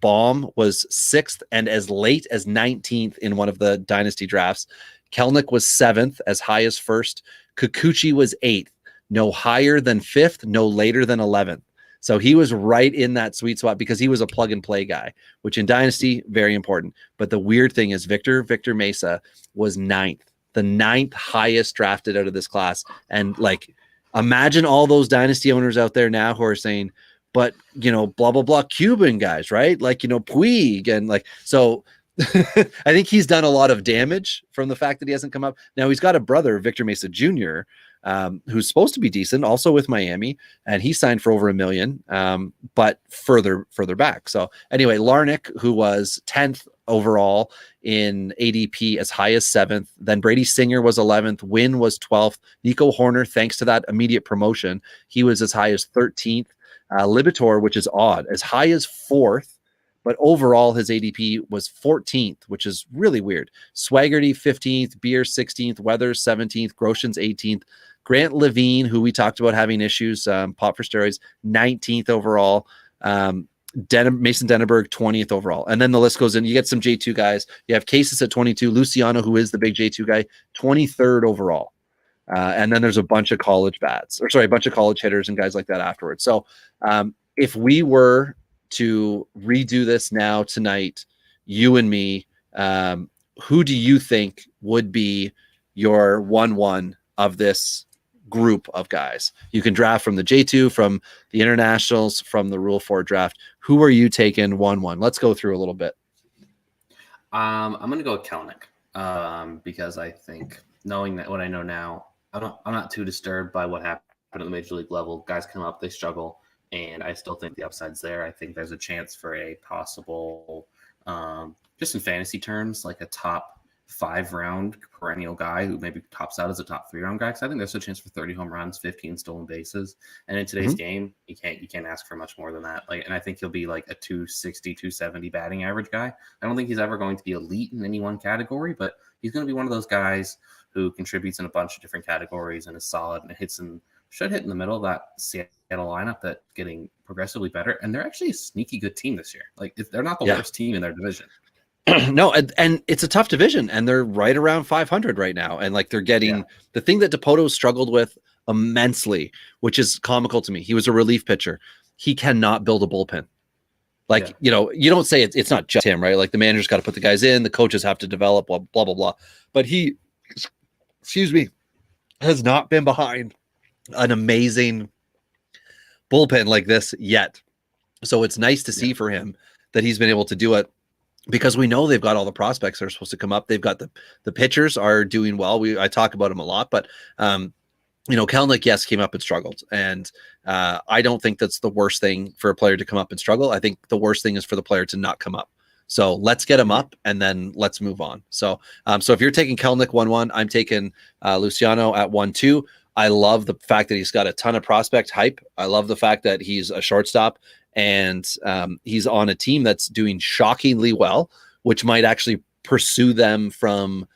Speaker 1: Baum was 6th and as late as 19th in one of the dynasty drafts. Kelnick was 7th, as high as 1st. Kikuchi was 8th, no higher than 5th, no later than 11th. So he was right in that sweet spot because he was a plug and play guy, which in dynasty, very important. But the weird thing is Victor Mesa was 9th, the 9th highest drafted out of this class. And like, imagine all those dynasty owners out there now who are saying, but blah, blah, blah, Cuban guys, right? Like, Puig and like, so I think he's done a lot of damage from the fact that he hasn't come up. Now he's got a brother, Victor Mesa Jr., who's supposed to be decent, also with Miami, and he signed for over $1 million, but further back. So anyway, Larnick, who was 10th overall in ADP, as high as 7th. Then Brady Singer was 11th. Wynn was 12th. Nico Horner, thanks to that immediate promotion, he was as high as 13th. Libitor, which is odd, as high as 4th, but overall his ADP was 14th, which is really weird. Swaggerty 15th, Beer 16th, Weathers 17th, Groshans 18th, Grant Levine, who we talked about having issues, pop for steroids, 19th overall. Mason Denneberg 20th overall, and then the list goes in. You get some J2 guys. You have Cases at 22, Luciano, who is the big J2 guy, 23rd overall. And then there's a bunch of college a bunch of college hitters and guys like that afterwards. So if we were to redo this now tonight, you and me, who do you think would be your 1-1 of this group of guys? You can draft from the J2, from the internationals, from the Rule 4 draft. Who are you taking 1-1? Let's go through a little bit.
Speaker 2: I'm going to go with Kelenic because I think, knowing that what I know now, I'm not too disturbed by what happened at the major league level. Guys come up, they struggle, and I still think the upside's there. I think there's a chance for a possible, just in fantasy terms, like a top 5-round perennial guy who maybe tops out as a top 3-round guy. Because I think there's a chance for 30 home runs, 15 stolen bases, and in today's game, you can't ask for much more than that. And I think he'll be like a 260, 270 batting average guy. I don't think he's ever going to be elite in any one category, but he's going to be one of those guys who contributes in a bunch of different categories and is solid and should hit in the middle of that Seattle lineup that's getting progressively better. And they're actually a sneaky good team this year. They're not the worst team in their division.
Speaker 1: No, and it's a tough division, and they're right around 500 right now. And they're getting the thing that Dipoto struggled with immensely, which is comical to me. He was a relief pitcher. He cannot build a bullpen. You don't say it's not just him, right? The manager's got to put the guys in, the coaches have to develop, blah, blah, blah, blah. But he, has not been behind an amazing bullpen like this yet. So it's nice to see for him that he's been able to do it, because we know they've got all the prospects that are supposed to come up. They've got the pitchers are doing well. I talk about him a lot, but Kelenic, yes, came up and struggled. And I don't think that's the worst thing for a player to come up and struggle. I think the worst thing is for the player to not come up. So let's get him up and then let's move on. So if you're taking Kelenic 1-1, I'm taking Luciano at 1-2. I love the fact that he's got a ton of prospect hype. I love the fact that he's a shortstop and he's on a team that's doing shockingly well, which might actually pursue them from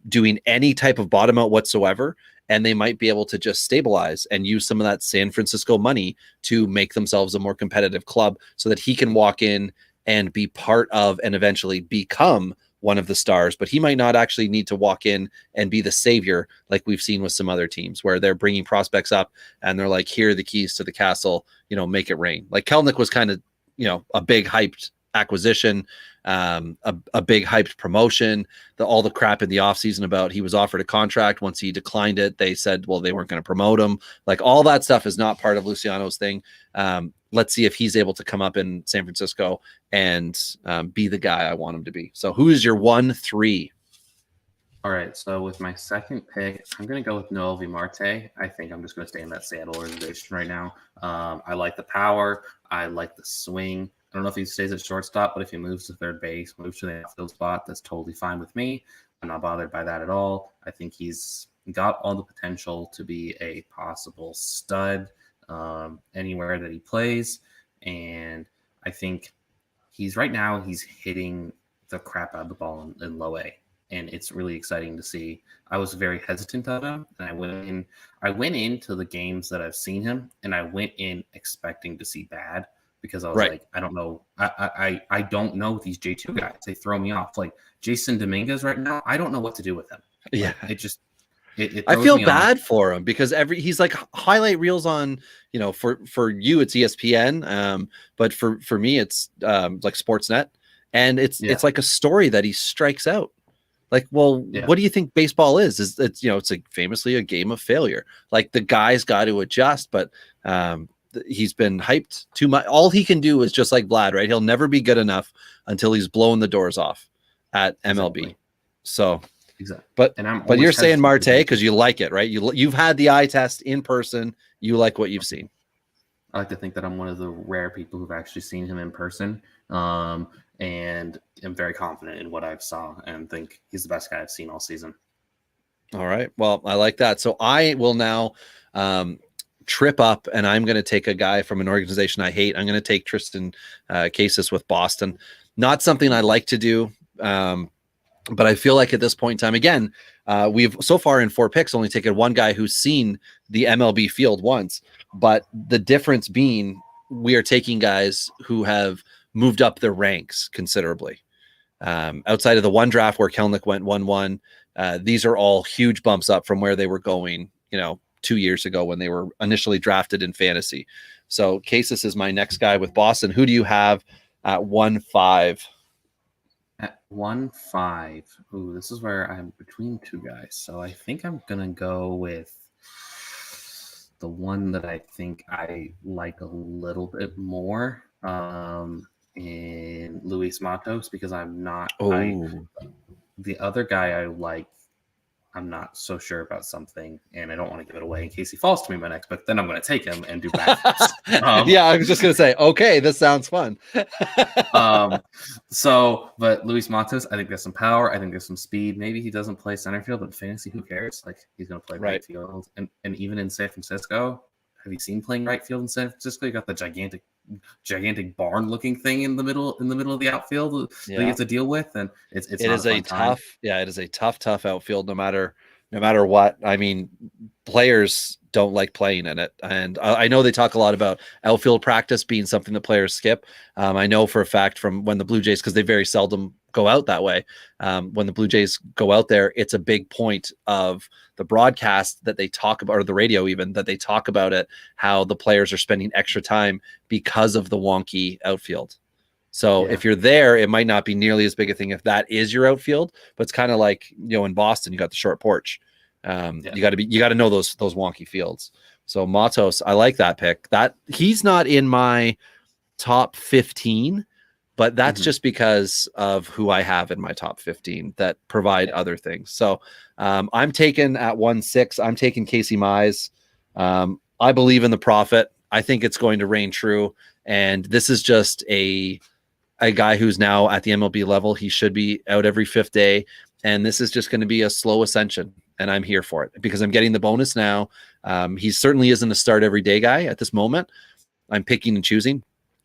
Speaker 1: doing any type of bottom out whatsoever. And they might be able to just stabilize and use some of that San Francisco money to make themselves a more competitive club so that he can walk in and be part of and eventually become one of the stars. But he might not actually need to walk in and be the savior like we've seen with some other teams where they're bringing prospects up and they're like, here are the keys to the castle, make it rain. Kelenic was kind of, a big hyped acquisition, a big hyped promotion, all the crap in the offseason about he was offered a contract. Once he declined it, they said, well, they weren't going to promote him. All that stuff is not part of Luciano's thing. Let's see if he's able to come up in San Francisco and be the guy I want him to be. So who is your 1-3?
Speaker 2: All right. So with my second pick, I'm going to go with Noelvi Marte. I think I'm just going to stay in that Seattle organization right now. I like the power. I like the swing. I don't know if he stays at shortstop, but if he moves to third base, moves to the outfield spot, that's totally fine with me. I'm not bothered by that at all. I think he's got all the potential to be a possible stud anywhere that he plays. And I think he's hitting the crap out of the ball in low A. And it's really exciting to see. I was very hesitant of him. And I went into the games that I've seen him, and I went in expecting to see bad. Because I was like, I don't know. I don't know these J2 guys. They throw me off. Jason Dominguez right now, I don't know what to do with him.
Speaker 1: Yeah.
Speaker 2: It
Speaker 1: I feel bad for him because he's like highlight reels on, for you, it's ESPN. But for me, it's like Sportsnet. And it's like a story that he strikes out. What do you think baseball is? It's like famously a game of failure. The guy's got to adjust, but he's been hyped too much. All he can do is just like Vlad, right? He'll never be good enough until he's blown the doors off at MLB. Exactly. So,
Speaker 2: exactly.
Speaker 1: But you're saying Marte because you like it, right? You've had the eye test in person. You like what you've seen.
Speaker 2: I like to think that I'm one of the rare people who've actually seen him in person, and am very confident in what I've saw and think he's the best guy I've seen all season.
Speaker 1: All right. Well, I like that. So I will now trip up and I'm going to take a guy from an organization I hate. I'm going to take Tristan Casas with Boston. Not something I like to do. But I feel like at this point in time, again, we've so far in 4 picks only taken one guy who's seen the MLB field once. But the difference being we are taking guys who have moved up their ranks considerably. Outside of the one draft where Kelnick went 1-1, these are all huge bumps up from where they were going, 2 years ago when they were initially drafted in fantasy. So Casas is my next guy with Boston. Who do you have at 1-5?
Speaker 2: At 1-5. Ooh, this is where I'm between 2 guys. So I think I'm going to go with the one that I think I like a little bit more in Luis Matos, because I'm not the other guy I like. I'm not so sure about something, and I don't want to give it away in case he falls to me my next pick. Then I'm going to take him and do backflips.
Speaker 1: Yeah, I was just going to say, okay, this sounds fun.
Speaker 2: But Luis Matos, I think there's some power. I think there's some speed. Maybe he doesn't play center field, but fantasy, who cares? Like, he's going to play right field. And even in San Francisco, have you seen playing right field in San Francisco? You got the gigantic barn looking thing in the middle of the outfield that you have to deal with, and it is a
Speaker 1: tough outfield no matter what. I mean, players don't like playing in it, and I know they talk a lot about outfield practice being something that players skip. I know for a fact from when the Blue Jays, because they very seldom go out that way, when the Blue Jays go out there, it's a big point of the broadcast that they talk about, or the radio even, that they talk about it, how the players are spending extra time because of the wonky outfield. So if you're there, it might not be nearly as big a thing if that is your outfield, but it's kind of like, in Boston, you got the short porch. You got to know those wonky fields. So Matos, I like that pick. That he's not in my top 15, but that's just because of who I have in my top 15 that provide other things. So I'm taking at 1-6. I'm taking Casey Mize. I believe in the prophet. I think it's going to reign true. And this is just a guy who's now at the MLB level. He should be out every 5th day. And this is just going to be a slow ascension. And I'm here for it because I'm getting the bonus now. He certainly isn't a start every day guy at this moment. I'm picking and choosing.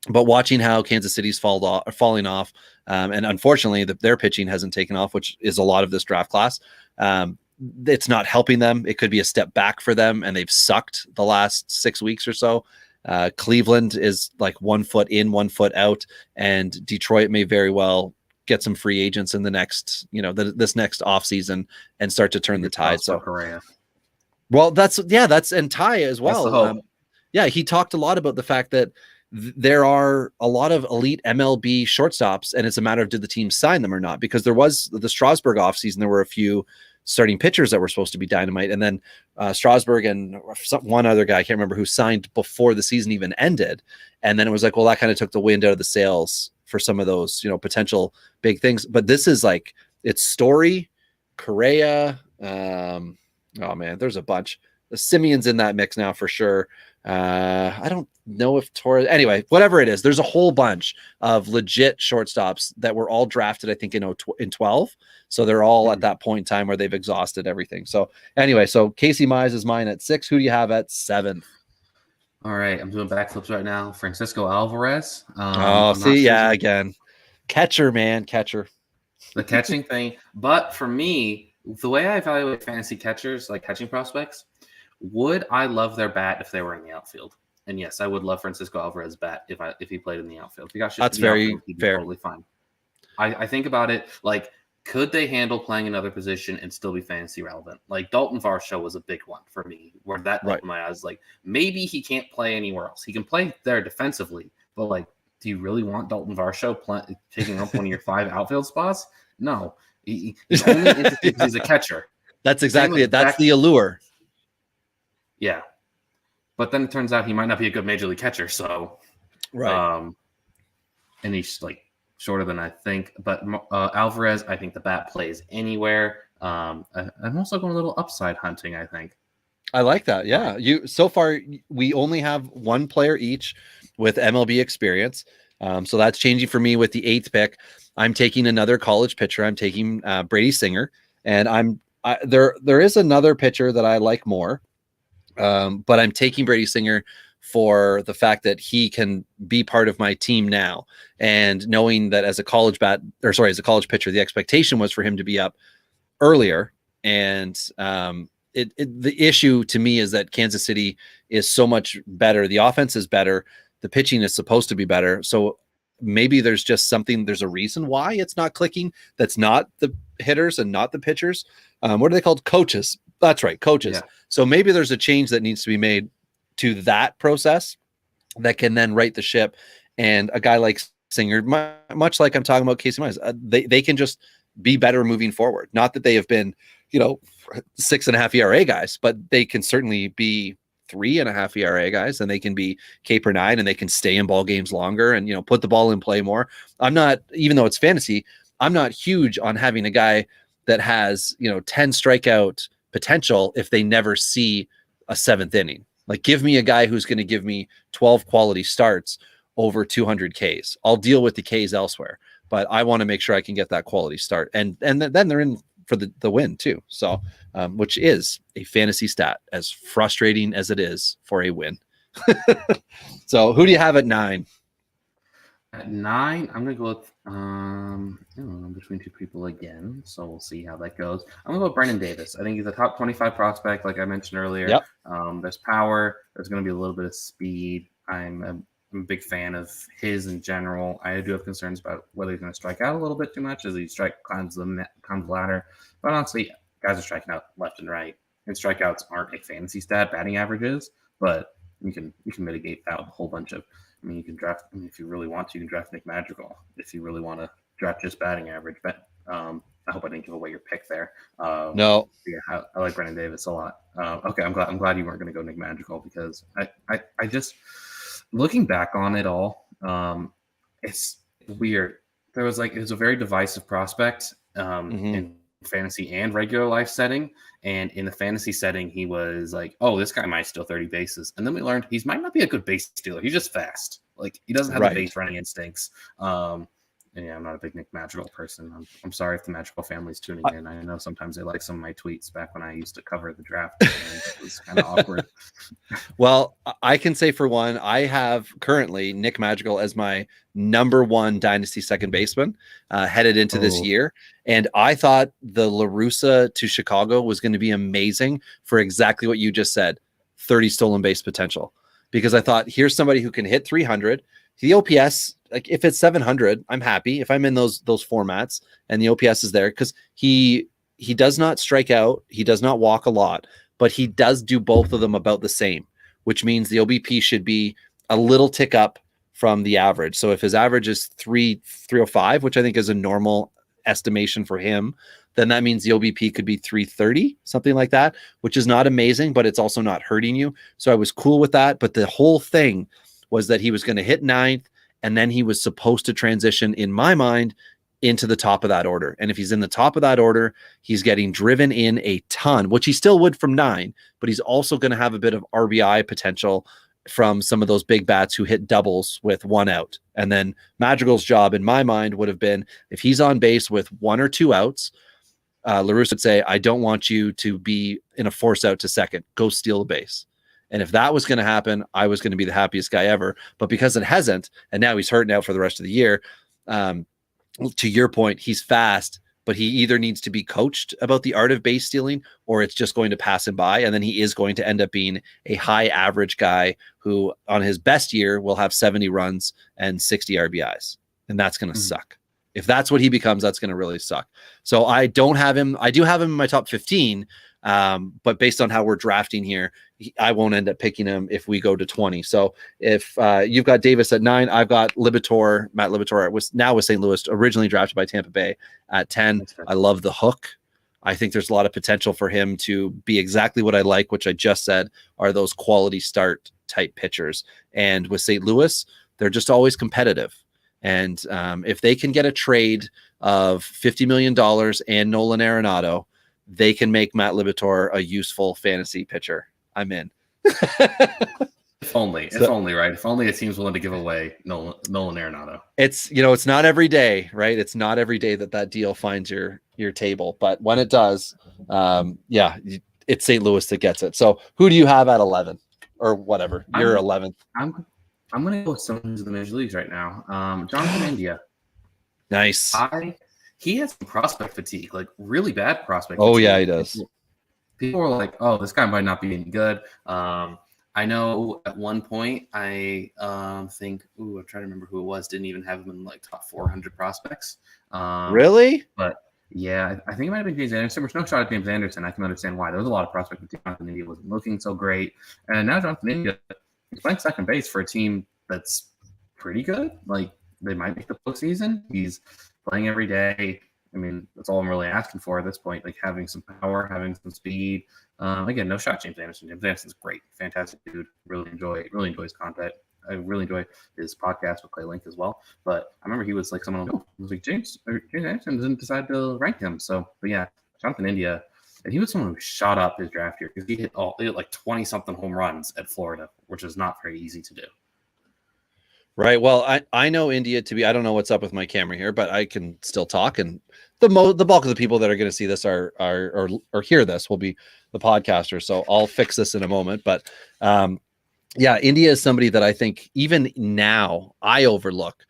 Speaker 1: But watching how Kansas City's falling off, and unfortunately their pitching hasn't taken off, which is a lot of this draft class. It's not helping them. It could be a step back for them, and they've sucked the last 6 weeks or so. Cleveland is like 1 foot in, 1 foot out, and Detroit may very well get some free agents in the next, this next offseason and start to turn the tide. So
Speaker 2: Correa.
Speaker 1: Well, that's and Ty as well. He talked a lot about the fact that there are a lot of elite MLB shortstops, and it's a matter of did the team sign them or not, because there was the Strasburg offseason. There were a few starting pitchers that were supposed to be dynamite. And then Strasburg and one other guy, I can't remember, who signed before the season even ended. And then it was like, well, that kind of took the wind out of the sails for some of those, potential big things. But this is like, it's Story, Correa. Oh man, there's a bunch. The Simeon's in that mix now for sure. I don't know if Torres, anyway, whatever it is, there's a whole bunch of legit shortstops that were all drafted, I think in 12. So they're all at that point in time where they've exhausted everything. So anyway, so Casey Mize is mine at 6. Who do you have at 7?
Speaker 2: All right. I'm doing backflips right now. Francisco Alvarez.
Speaker 1: Again, catcher.
Speaker 2: The catching thing. But for me, the way I evaluate fantasy catchers, like catching prospects, would I love their bat if they were in the outfield? And yes, I would love Francisco Alvarez's bat if he played in the outfield.
Speaker 1: That's very fair.
Speaker 2: Totally fine. I think about it like, could they handle playing another position and still be fantasy relevant? Like Dalton Varsho was a big one for me, where that opened my eyes. Like maybe he can't play anywhere else. He can play there defensively, but like, do you really want Dalton Varsho taking up one of your 5 outfield spots? No, he's only interested because he's a catcher.
Speaker 1: That's exactly it. That's the allure.
Speaker 2: Yeah. But then it turns out he might not be a good major league catcher. So, and he's like shorter than I think. But Alvarez, I think the bat plays anywhere. I'm also going a little upside hunting, I think.
Speaker 1: I like that. Yeah. So far, we only have one player each with MLB experience. So that's changing for me with the 8th pick. I'm taking another college pitcher. I'm taking Brady Singer. And there is another pitcher that I like more. But I'm taking Brady Singer for the fact that he can be part of my team now. And knowing that as a college pitcher, the expectation was for him to be up earlier. And the issue to me is that Kansas City is so much better. The offense is better. The pitching is supposed to be better. So maybe there's just there's a reason why it's not clicking. That's not the hitters and not the pitchers. What are they called? Coaches. That's right. Coaches. Yeah. So maybe there's a change that needs to be made to that process that can then right the ship. And a guy like Singer, much like I'm talking about Casey Mize, they can just be better moving forward. Not that they have been, 6.5 ERA guys, but they can certainly be 3.5 ERA guys, and they can be K per 9, and they can stay in ball games longer and, put the ball in play more. I'm not, even though it's fantasy, I'm not huge on having a guy that has, 10 strikeout potential if they never see a 7th inning. Like, give me a guy who's going to give me 12 quality starts over 200 Ks. I'll deal with the Ks elsewhere, but I want to make sure I can get that quality start. And then they're in for the win too. So, which is a fantasy stat, as frustrating as it is for a win. So who do you have at 9?
Speaker 2: At 9, I'm going to go with, between two people again. So we'll see how that goes. I'm going to go with Brendan Davis. I think he's a top 25 prospect, like I mentioned earlier.
Speaker 1: Yep.
Speaker 2: There's power. There's going to be a little bit of speed. I'm a big fan of his in general. I do have concerns about whether he's going to strike out a little bit too much as he climbs the ladder. But honestly, guys are striking out left and right. And strikeouts aren't a fantasy stat, batting averages, but you can mitigate that with a whole bunch of. You can draft. If you really want to, you can draft Nick Madrigal. If you really want to draft just batting average, but I hope I didn't give away your pick there.
Speaker 1: No.
Speaker 2: Yeah, I like Brendan Davis a lot. Okay, I'm glad you weren't going to go Nick Madrigal, because I just, looking back on it all, it's weird. It was a very divisive prospect in fantasy and regular life setting. And in the fantasy setting, he was like, oh, this guy might steal 30 bases. And then we learned he might not be a good base stealer. He's just fast. Like, he doesn't have the base running instincts. And yeah, I'm not a big Nick Madrigal person. I'm sorry if the Madrigal family's tuning in. I know sometimes they like some of my tweets back when I used to cover the draft. It was kind of awkward.
Speaker 1: Well, I can say for one, I have currently Nick Madrigal as my number 1 dynasty second baseman headed into this year. And I thought the La Russa to Chicago was going to be amazing for exactly what you just said, 30 stolen base potential. Because I thought, here's somebody who can hit 300. The OPS, like, if it's 700, I'm happy if I'm in those formats and the OPS is there, because he does not strike out. He does not walk a lot, but he does do both of them about the same, which means the OBP should be a little tick up from the average. So if his average is 305, which I think is a normal estimation for him, then that means the OBP could be 330, something like that, which is not amazing, but it's also not hurting you. So I was cool with that. But the whole thing was that he was going to hit 9th, and then he was supposed to transition, in my mind, into the top of that order. And if he's in the top of that order, he's getting driven in a ton, which he still would from 9, but he's also going to have a bit of RBI potential from some of those big bats who hit doubles with 1 out. And then Madrigal's job, in my mind, would have been, if he's on base with 1 or 2 outs, La Russa would say, I don't want you to be in a force out to second. Go steal a base. And if that was going to happen, I was going to be the happiest guy ever. But because it hasn't, and now he's hurting out for the rest of the year, to your point, he's fast, but he either needs to be coached about the art of base stealing, or it's just going to pass him by. And then he is going to end up being a high average guy who on his best year will have 70 runs and 60 RBIs. And that's going to suck. If that's what he becomes, that's going to really suck. So I don't have him. I do have him in my top 15. But based on how we're drafting here, I won't end up picking him if we go to 20. So if you've got Davis at 9, I've got Matt Liberatore was now with St. Louis, originally drafted by Tampa Bay at 10. I love the hook. I think there's a lot of potential for him to be exactly what I like, which I just said are those quality start type pitchers. And with St. Louis, they're just always competitive. And if they can get a trade of $50 million and Nolan Arenado, they can make Matt Liberatore a useful fantasy pitcher. I'm in.
Speaker 2: If only, right? If only a team's willing to give away Nolan Arenado.
Speaker 1: It's not every day, right? It's not every day that deal finds your table, but when it does, it's St. Louis that gets it. So who do you have at 11 or whatever? You're 11th.
Speaker 2: I'm going to go with someone who's in the major leagues right now. Jonathan India.
Speaker 1: Nice.
Speaker 2: He has some prospect fatigue, like really bad prospect
Speaker 1: Oh,
Speaker 2: fatigue.
Speaker 1: yeah, he does.
Speaker 2: People were like, oh, this guy might not be any good. I know at one point, I think, I'm trying to remember who it was, didn't even have him in like top 400 prospects.
Speaker 1: Really?
Speaker 2: But yeah, I think it might have been James Anderson. There's no shot at James Anderson. I can understand why. There was a lot of prospects, but Jonathan India wasn't looking so great. And now Jonathan India is playing second base for a team that's pretty good. Like, they might make the postseason. He's playing every day. I mean, that's all I'm really asking for at this point, like having some power, having some speed. Again, no shot James Anderson. James Anderson's great, fantastic dude. Really enjoy his content. I really enjoy his podcast with Clay Link as well. But I remember he was like someone was like, James Anderson didn't decide to rank him. So, but yeah, Jonathan India, and he was someone who shot up his draft year because he hit like 20-something home runs at Florida, which is not very easy to do.
Speaker 1: Right. Well, I know India to be, I don't know what's up with my camera here, but I can still talk. And the bulk of the people that are going to see this or hear this will be the podcasters. So I'll fix this in a moment. But yeah, India is somebody that I think even now I overlook.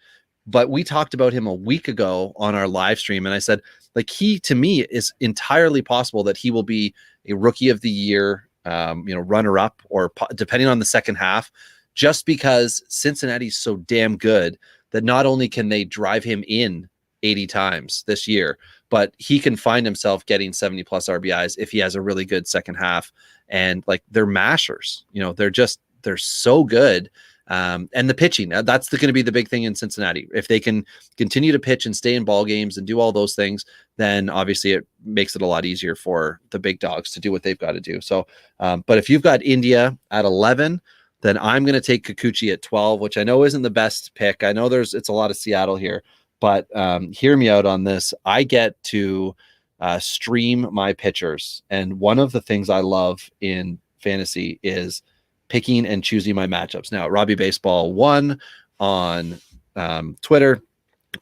Speaker 1: But we talked about him a week ago on our live stream. And I said, like, he to me is entirely possible that he will be a rookie of the year, runner up, or depending on the second half. Just because Cincinnati's so damn good that not only can they drive him in 80 times this year, but he can find himself getting 70 plus RBIs if he has a really good second half. And like, they're mashers, they're so good. And the pitching, that's going to be the big thing in Cincinnati. If they can continue to pitch and stay in ball games and do all those things, then obviously it makes it a lot easier for the big dogs to do what they've got to do. So, but if you've got India at 11, then I'm going to take Kikuchi at 12, which I know isn't the best pick. I know it's a lot of Seattle here, but hear me out on this. I get to stream my pitchers. And one of the things I love in fantasy is picking and choosing my matchups. Now, Robbie Baseball 1 on Twitter,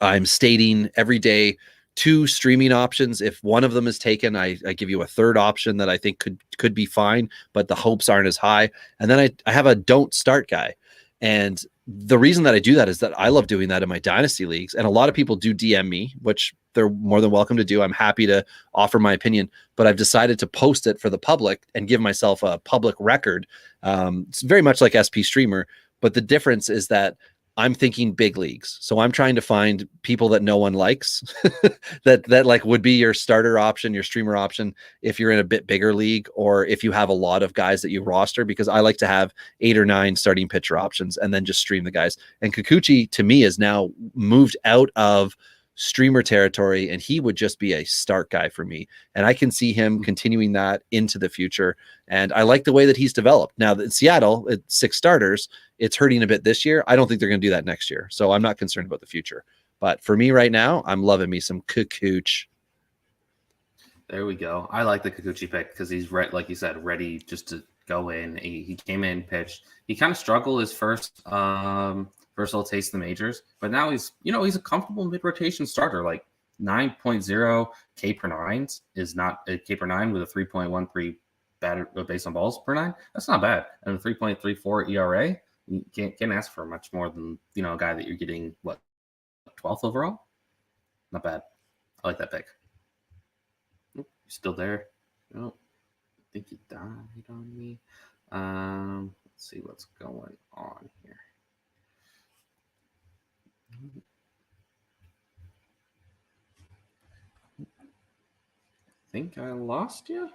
Speaker 1: I'm stating every day 2 streaming options. If one of them is taken, I give you a third option that I think could be fine, but the hopes aren't as high. And then I have a don't start guy. And the reason that I do that is that I love doing that in my dynasty leagues. And a lot of people do DM me, which they're more than welcome to do. I'm happy to offer my opinion, but I've decided to post it for the public and give myself a public record. It's very much like SP Streamer, but the difference is that I'm thinking big leagues. So I'm trying to find people that no one likes that like would be your starter option, your streamer option, if you're in a bit bigger league, or if you have a lot of guys that you roster, because I like to have 8 or 9 starting pitcher options and then just stream the guys. And Kikuchi to me is now moved out of streamer territory, and he would just be a start guy for me. And I can see him continuing that into the future. And I like the way that he's developed. Now in Seattle, it's 6 starters. It's hurting a bit this year. I don't think they're going to do that next year. So I'm not concerned about the future. But for me right now, I'm loving me some Kikuchi.
Speaker 2: There we go. I like the Kikuchi pick because he's like you said, ready just to go in. He came in, pitched. He kind of struggled his first little taste of the majors, but now he's a comfortable mid-rotation starter. Like 9.0 K per 9s is not a K per 9 with a 3.13 batter based on balls per 9. That's not bad. And a 3.34 ERA, you can't ask for much more than a guy that you're getting 12th overall. Not bad. I like that pick. You're still there? Oh, I think he died on me. Let's see what's going on here. I think I lost you.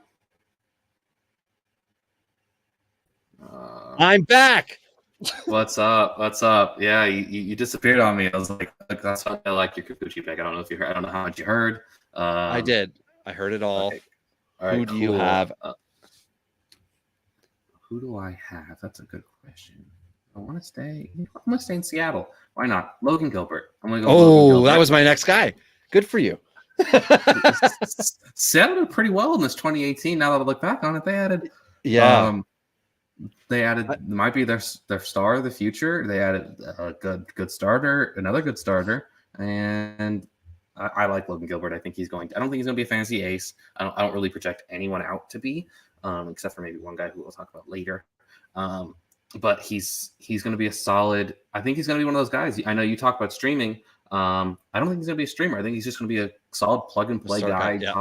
Speaker 1: I'm back.
Speaker 2: What's up? What's up? Yeah, you disappeared on me. I was like that's why I like your Kikuchi pick. I don't know if you heard. I don't know how much you heard.
Speaker 1: I did. I heard it all.
Speaker 2: Okay. All right,
Speaker 1: who do you have?
Speaker 2: Who do I have? That's a good question. I want to stay. I'm going to stay in Seattle. Why not? Logan Gilbert. I'm going to go. Logan Gilbert.
Speaker 1: That was my next guy. Good for you.
Speaker 2: Seattle did pretty well in this 2018. Now that I look back on it, they added. They added might be their star of the future. They added a good starter, another good starter, and I like Logan Gilbert. I think he's going. I don't think he's going to be a fantasy ace. I don't really project anyone out to be, except for maybe one guy who we'll talk about later. But he's going to be a solid. I think he's going to be one of those guys. I know you talk about streaming. I don't think he's going to be a streamer. I think he's just going to be a solid plug and play guy.
Speaker 1: Yeah.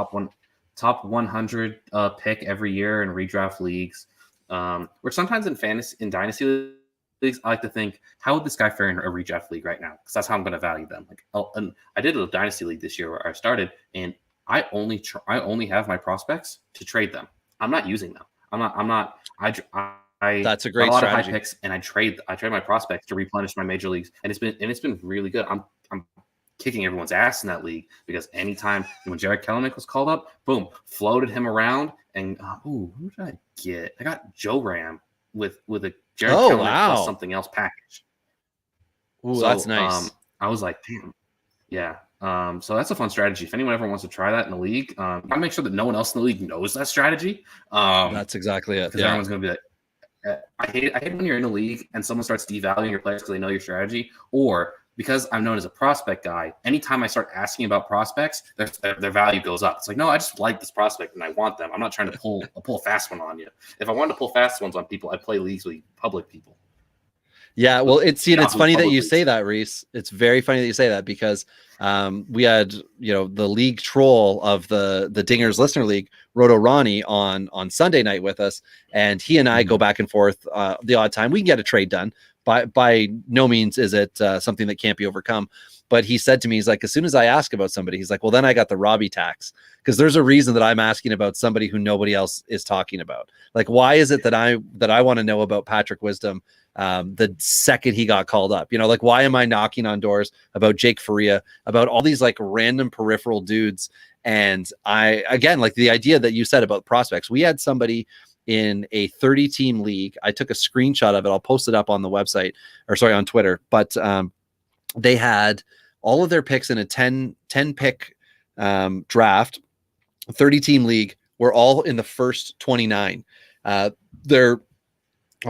Speaker 2: Top 100 pick every year in redraft leagues. Or sometimes in dynasty leagues, I like to think, how would this guy fare in a redraft league right now? Because that's how I'm going to value them. And I did a dynasty league this year where I started, and I only have my prospects to trade them. I'm not using them.
Speaker 1: That's a great
Speaker 2: lot
Speaker 1: strategy.
Speaker 2: Of high picks, and I trade my prospects to replenish my major leagues, and it's been really good. I'm kicking everyone's ass in that league because anytime when Jared Kelenic was called up, boom, floated him around, and who did I get? I got Joe Ram with a Jared Kelenic plus something else package.
Speaker 1: Ooh, so, that's nice.
Speaker 2: I was like, damn, yeah. So that's a fun strategy. If anyone ever wants to try that in the league, gotta make sure that no one else in the league knows that strategy.
Speaker 1: That's exactly it.
Speaker 2: Because everyone's gonna be like, I hate when you're in a league and someone starts devaluing your players because they know your strategy, or because I'm known as a prospect guy. Anytime I start asking about prospects, their value goes up. It's like, no, I just like this prospect and I want them. I'm not trying to pull a fast one on you. If I wanted to pull fast ones on people, I'd play leagues with public people.
Speaker 1: Yeah, well, it's funny that you say that, Rhys. It's very funny that you say that because we had, the league troll of the Dingers Listener League, Roto Ronnie, on Sunday night with us, and he and I go back and forth the odd time. We can get a trade done. By no means is it something that can't be overcome. But he said to me, he's like, as soon as I ask about somebody, he's like, well, then I got the Robbie tax, because there's a reason that I'm asking about somebody who nobody else is talking about. Like, why is it that I want to know about Patrick Wisdom the second he got called up? Like, why am I knocking on doors about Jake Faria, about all these like random peripheral dudes? And again, like the idea that you said about prospects, we had somebody in a 30-team league. I took a screenshot of it. I'll post it up on the website, on Twitter. But they had all of their picks in a 10 pick draft, 30-team league. Were all in the first 29. I'll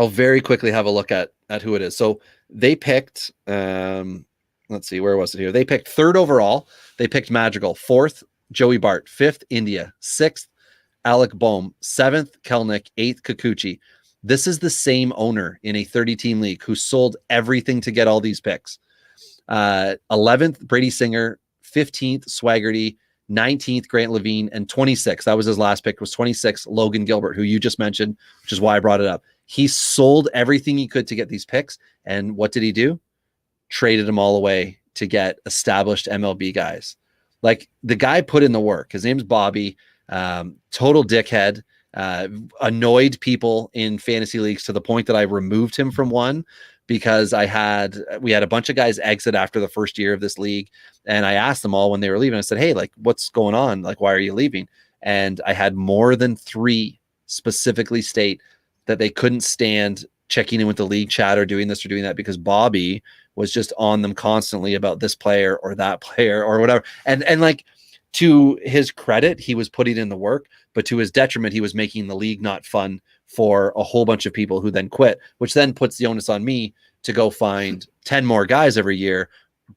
Speaker 1: very quickly have a look at who it is. So they picked, let's see, where was it here? They picked 3rd overall. They picked Madrigal. 4th, Joey Bart. 5th, India. 6th, Alec Boehm. 7th, Kelnick. 8th, Kikuchi. This is the same owner in a 30-team league who sold everything to get all these picks. 11th, Brady Singer. 15th, Swaggerty. 19th, Grant Levine. And 26th, that was his last pick, was 26th, Logan Gilbert, who you just mentioned, which is why I brought it up. He sold everything he could to get these picks. And what did he do? Traded them all away to get established MLB guys. Like, the guy put in the work. His name's Bobby. Total dickhead. Annoyed people in fantasy leagues to the point that I removed him from one because we had a bunch of guys exit after the first year of this league. And I asked them all when they were leaving, I said, hey, like, what's going on? Like, why are you leaving? And I had more than 3 specifically state that they couldn't stand checking in with the league chat or doing this or doing that because Bobby was just on them constantly about this player or that player or whatever. And like, to his credit, he was putting in the work, but to his detriment, he was making the league not fun for a whole bunch of people who then quit, which then puts the onus on me to go find 10 more guys every year.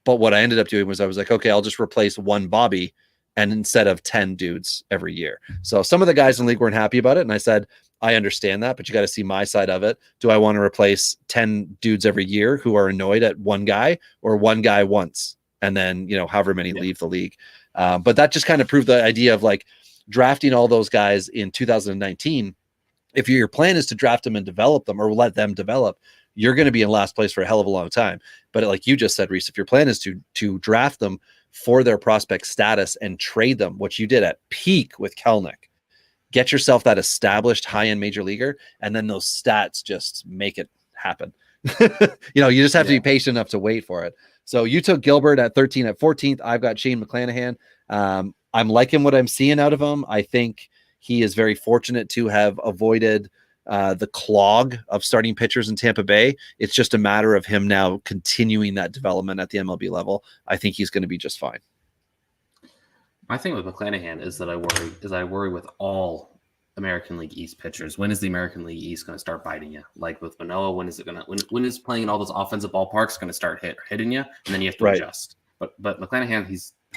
Speaker 1: But what I ended up doing was I was like, okay, I'll just replace one Bobby and instead of 10 dudes every year. So some of the guys in the league weren't happy about it. And I said, I understand that, but you got to see my side of it. Do I want to replace 10 dudes every year who are annoyed at one guy, or one guy once and then, however many leave the league? But that just kind of proved the idea of like drafting all those guys in 2019. If your plan is to draft them and develop them or let them develop, you're going to be in last place for a hell of a long time. But like you just said, Rhys, if your plan is to draft them for their prospect status and trade them, which you did at peak with Kelnick, get yourself that established high-end major leaguer, and then those stats just make it happen. You just have to be patient enough to wait for it. So you took Gilbert at 13. At 14th, I've got Shane McClanahan. I'm liking what I'm seeing out of him. I think he is very fortunate to have avoided the clog of starting pitchers in Tampa Bay. It's just a matter of him now continuing that development at the MLB level. I think he's going to be just fine.
Speaker 2: My thing with McClanahan is that I worry with all American League East pitchers. When is the American League East going to start biting you? Like with Manoah, when is playing in all those offensive ballparks going to start hitting you? And then you have to adjust. But McClanahan,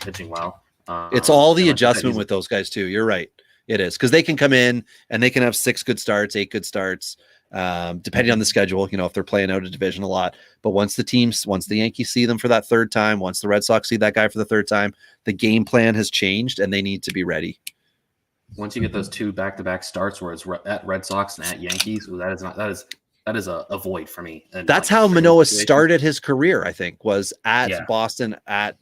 Speaker 2: pitching well.
Speaker 1: It's all the
Speaker 2: and like I said,
Speaker 1: adjustment with those guys too. You're right. It is because they can come in and they can have 6 good starts, 8 good starts, depending on the schedule. You know, if they're playing out of division a lot. But once the Yankees see them for that third time, once the Red Sox see that guy for the third time, the game plan has changed and they need to be ready.
Speaker 2: Once you get those 2 back-to-back starts where it's at Red Sox and at Yankees, that is a void for me. And
Speaker 1: that's
Speaker 2: like,
Speaker 1: how Manoah started his career, I think, was at Boston at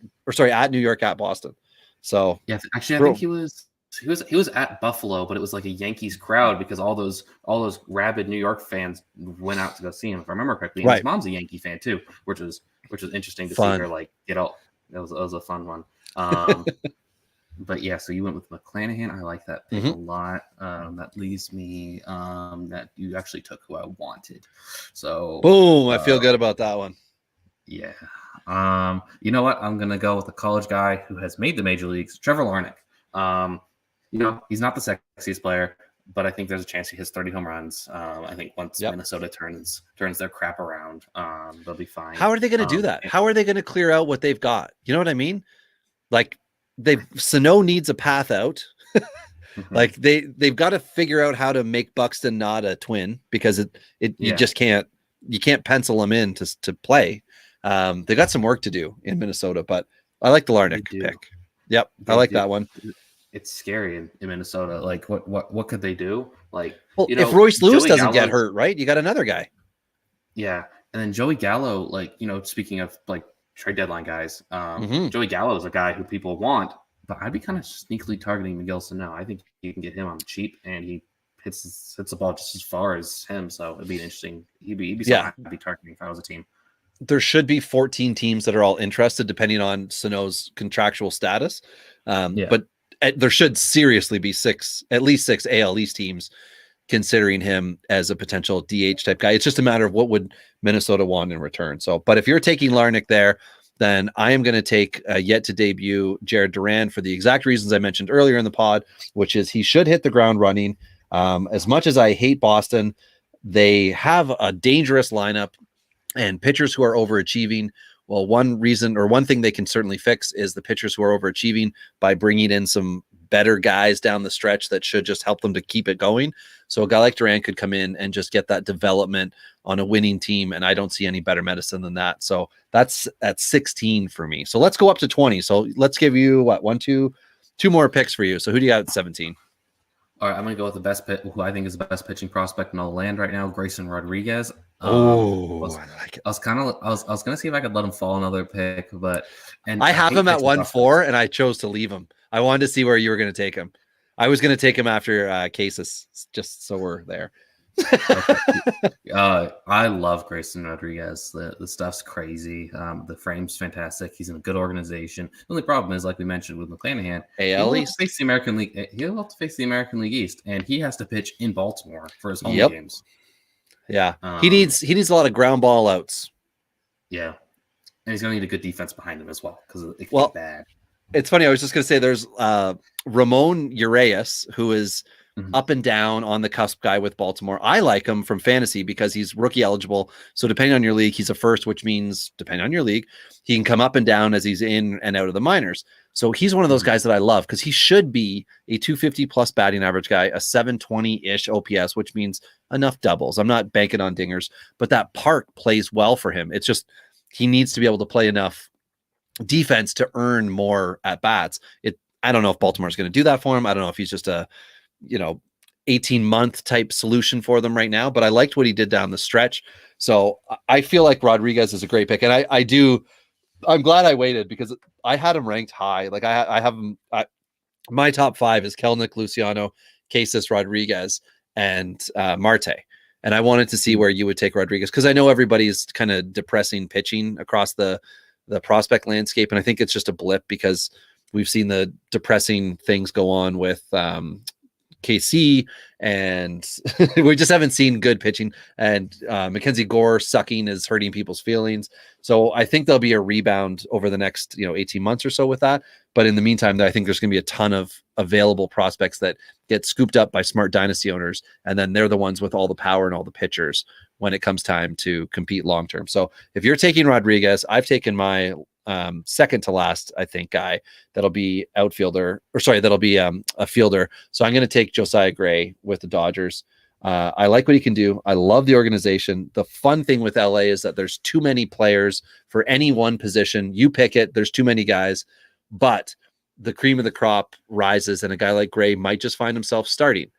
Speaker 1: New York at Boston. So
Speaker 2: yeah, actually, I think he was at Buffalo, but it was like a Yankees crowd because all those rabid New York fans went out to go see him, if I remember correctly. And his mom's a Yankee fan too, which was interesting to see her like get out. It was a fun one. But yeah, so you went with McClanahan. I like that pick a lot. That leaves me that you actually took who I wanted. So
Speaker 1: boom, I feel good about that one.
Speaker 2: Yeah. You know what? I'm gonna go with a college guy who has made the major leagues, Trevor Larnach. You know, he's not the sexiest player, but I think there's a chance he hits 30 home runs. I think once Minnesota turns their crap around, they'll be fine.
Speaker 1: How are they going to do that? How are they going to clear out what they've got? You know what I mean? Like Sano needs a path out. Like they've got to figure out how to make Buxton not a twin because you just can't pencil him in to play. They got some work to do in Minnesota, but I like the Larnach pick. Yep, I like that one.
Speaker 2: It's scary in Minnesota. Like what could they do? Like,
Speaker 1: well, if Royce Lewis doesn't get hurt, right? You got another guy.
Speaker 2: Yeah, and then Joey Gallo, like, you know, speaking of like trade deadline guys, Joey Gallo is a guy who people want, but I'd be kind of sneakily targeting Miguel Sano. I think you can get him on the cheap, and he hits the ball just as far as him. So it'd be interesting. He'd be something I'd be targeting if I was a team.
Speaker 1: There should be 14 teams that are all interested, depending on Sano's contractual status. But there should seriously be at least six AL East teams considering him as a potential DH type guy. It's just a matter of what would Minnesota want in return. So, but if you're taking Larnach there, then I am going to take yet to debut Jared Duran for the exact reasons I mentioned earlier in the pod, which is he should hit the ground running. As much as I hate Boston, they have a dangerous lineup and pitchers who are overachieving. Well, one thing they can certainly fix is the pitchers who are overachieving by bringing in some better guys down the stretch that should just help them to keep it going. So a guy like Duran could come in and just get that development on a winning team, and I don't see any better medicine than that. So that's at 16 for me. So let's go up to 20. So let's give you two more picks for you. So who do you got at 17?
Speaker 2: All right, I'm going to go with the best who I think is the best pitching prospect in all the land right now, Grayson Rodriguez.
Speaker 1: I like it.
Speaker 2: I was going to see if I could let him fall another pick, but
Speaker 1: I have him at 1-4, and I chose to leave him. I wanted to see where you were going to take him. I was going to take him after Cases, just so we're there.
Speaker 2: I love Grayson Rodriguez. The stuff's crazy. The frame's fantastic. He's in a good organization. The only problem is, like we mentioned with McClanahan,
Speaker 1: AL East.
Speaker 2: Face the American League. He'll have to face the American League East, and he has to pitch in Baltimore for his home games. Yeah, he needs a lot of ground ball outs. Yeah, and he's going to need a good defense behind him as well because it can be bad.
Speaker 1: It's funny. I was just going to say there's Ramon Urias, who is up and down on the cusp guy with Baltimore. I like him from fantasy because he's rookie eligible. So depending on your league, he's a first, which means depending on your league, he can come up and down as he's in and out of the minors. So he's one of those guys that I love because he should be a 250 plus batting average guy, a 720-ish OPS, which means enough doubles. I'm not banking on dingers, but that park plays well for him. It's just he needs to be able to play enough defense to earn more at bats. I don't know if Baltimore's going to do that for him. I don't know if he's just a 18-month type solution for them right now, but I liked what he did down the stretch. So I feel like Rodriguez is a great pick. And I'm glad I waited because I had him ranked high. Like I have him. My top 5 is Kelenic, Luciano, Casas, Rodriguez, and Marte. And I wanted to see where you would take Rodriguez because I know everybody's kind of depressing pitching across the prospect landscape. And I think it's just a blip because we've seen the depressing things go on with KC, and we just haven't seen good pitching. And Mackenzie Gore sucking is hurting people's feelings. So I think there'll be a rebound over the next 18 months or so with that. But in the meantime, I think there's going to be a ton of available prospects that get scooped up by smart dynasty owners, and then they're the ones with all the power and all the pitchers when it comes time to compete long term. So if you're taking Rodriguez, I've taken my second to last, I think, guy that'll be that'll be a fielder. So I'm going to take Josiah Gray with the Dodgers. I like what he can do. I love the organization. The fun thing with LA is that there's too many players for any one position. You pick it. There's too many guys, but the cream of the crop rises, and a guy like Gray might just find himself starting.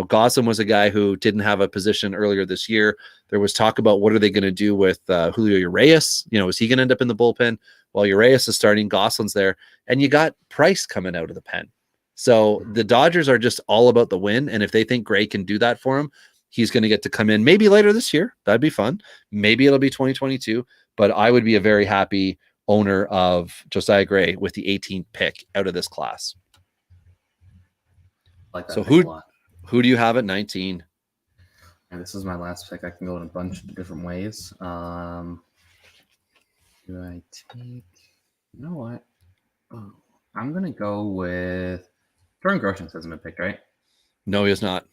Speaker 1: Goslin was a guy who didn't have a position earlier this year. There was talk about what are they going to do with Julio Urias? Is he going to end up in the bullpen? Well, Urias is starting, Goslin's there, and you got Price coming out of the pen. So the Dodgers are just all about the win, and if they think Gray can do that for him, he's going to get to come in maybe later this year. That'd be fun. Maybe it'll be 2022, but I would be a very happy owner of Josiah Gray with the 18th pick out of this class.
Speaker 2: Like that.
Speaker 1: So who do you have at 19?
Speaker 2: And this is my last pick. I can go in a bunch of different ways. Do I take? You know what? Oh, I'm gonna go with Jordan Groshans. Hasn't been picked, right?
Speaker 1: No, he is not.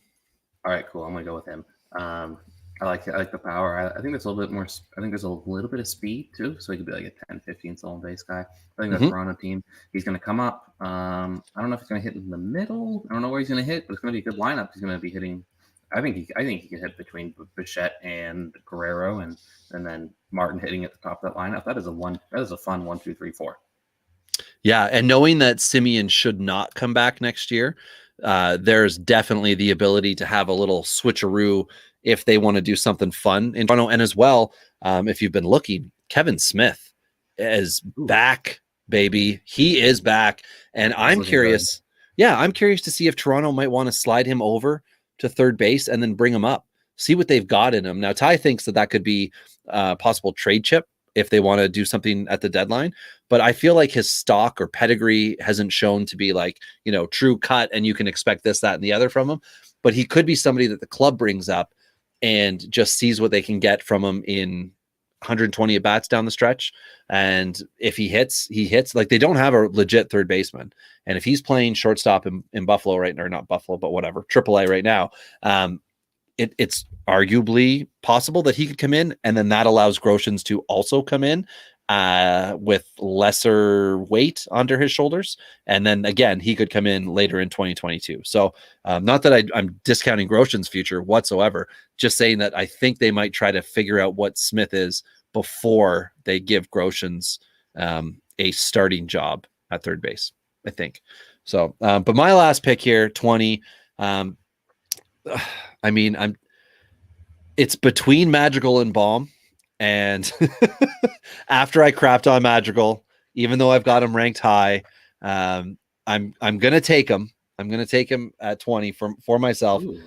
Speaker 2: All right, cool. I'm gonna go with him. I like the power. I think there's a little bit more. I think there's a little bit of speed too, so he could be like a 10-15 stolen base guy. I think that Toronto team, he's going to come up. I don't know if he's going to hit in the middle. I don't know where he's going to hit, but it's going to be a good lineup. He's going to be hitting. I think he can hit between Bichette and Guerrero, and then Martin hitting at the top of that lineup. That is a fun 1, 2, 3, 4.
Speaker 1: Yeah, and knowing that Simeon should not come back next year, there's definitely the ability to have a little switcheroo if they want to do something fun in Toronto. And as well, if you've been looking, Kevin Smith is back, baby. He is back. And I'm curious. Good. Yeah, I'm curious to see if Toronto might want to slide him over to third base and then bring him up. See what they've got in him. Now, Ty thinks that could be a possible trade chip if they want to do something at the deadline. But I feel like his stock or pedigree hasn't shown to be like, true cut, and you can expect this, that, and the other from him. But he could be somebody that the club brings up and just sees what they can get from him in 120 at bats down the stretch. And if he hits, he hits. Like, they don't have a legit third baseman. And if he's playing shortstop in Buffalo right now, or not Buffalo, but whatever, AAA right now, it's arguably possible that he could come in, and then that allows Groshans to also come in with lesser weight under his shoulders. And then again, he could come in later in 2022. So not that I'm discounting Groshans' future whatsoever, just saying that I think they might try to figure out what Smith is before they give Groshans a starting job at third base, I think. So, but my last pick here, 20, it's between Madrigal and Baum. And after I crapped on Madrigal, even though I've got him ranked high, I'm going to take him. I'm going to take him at 20 for myself. Ooh.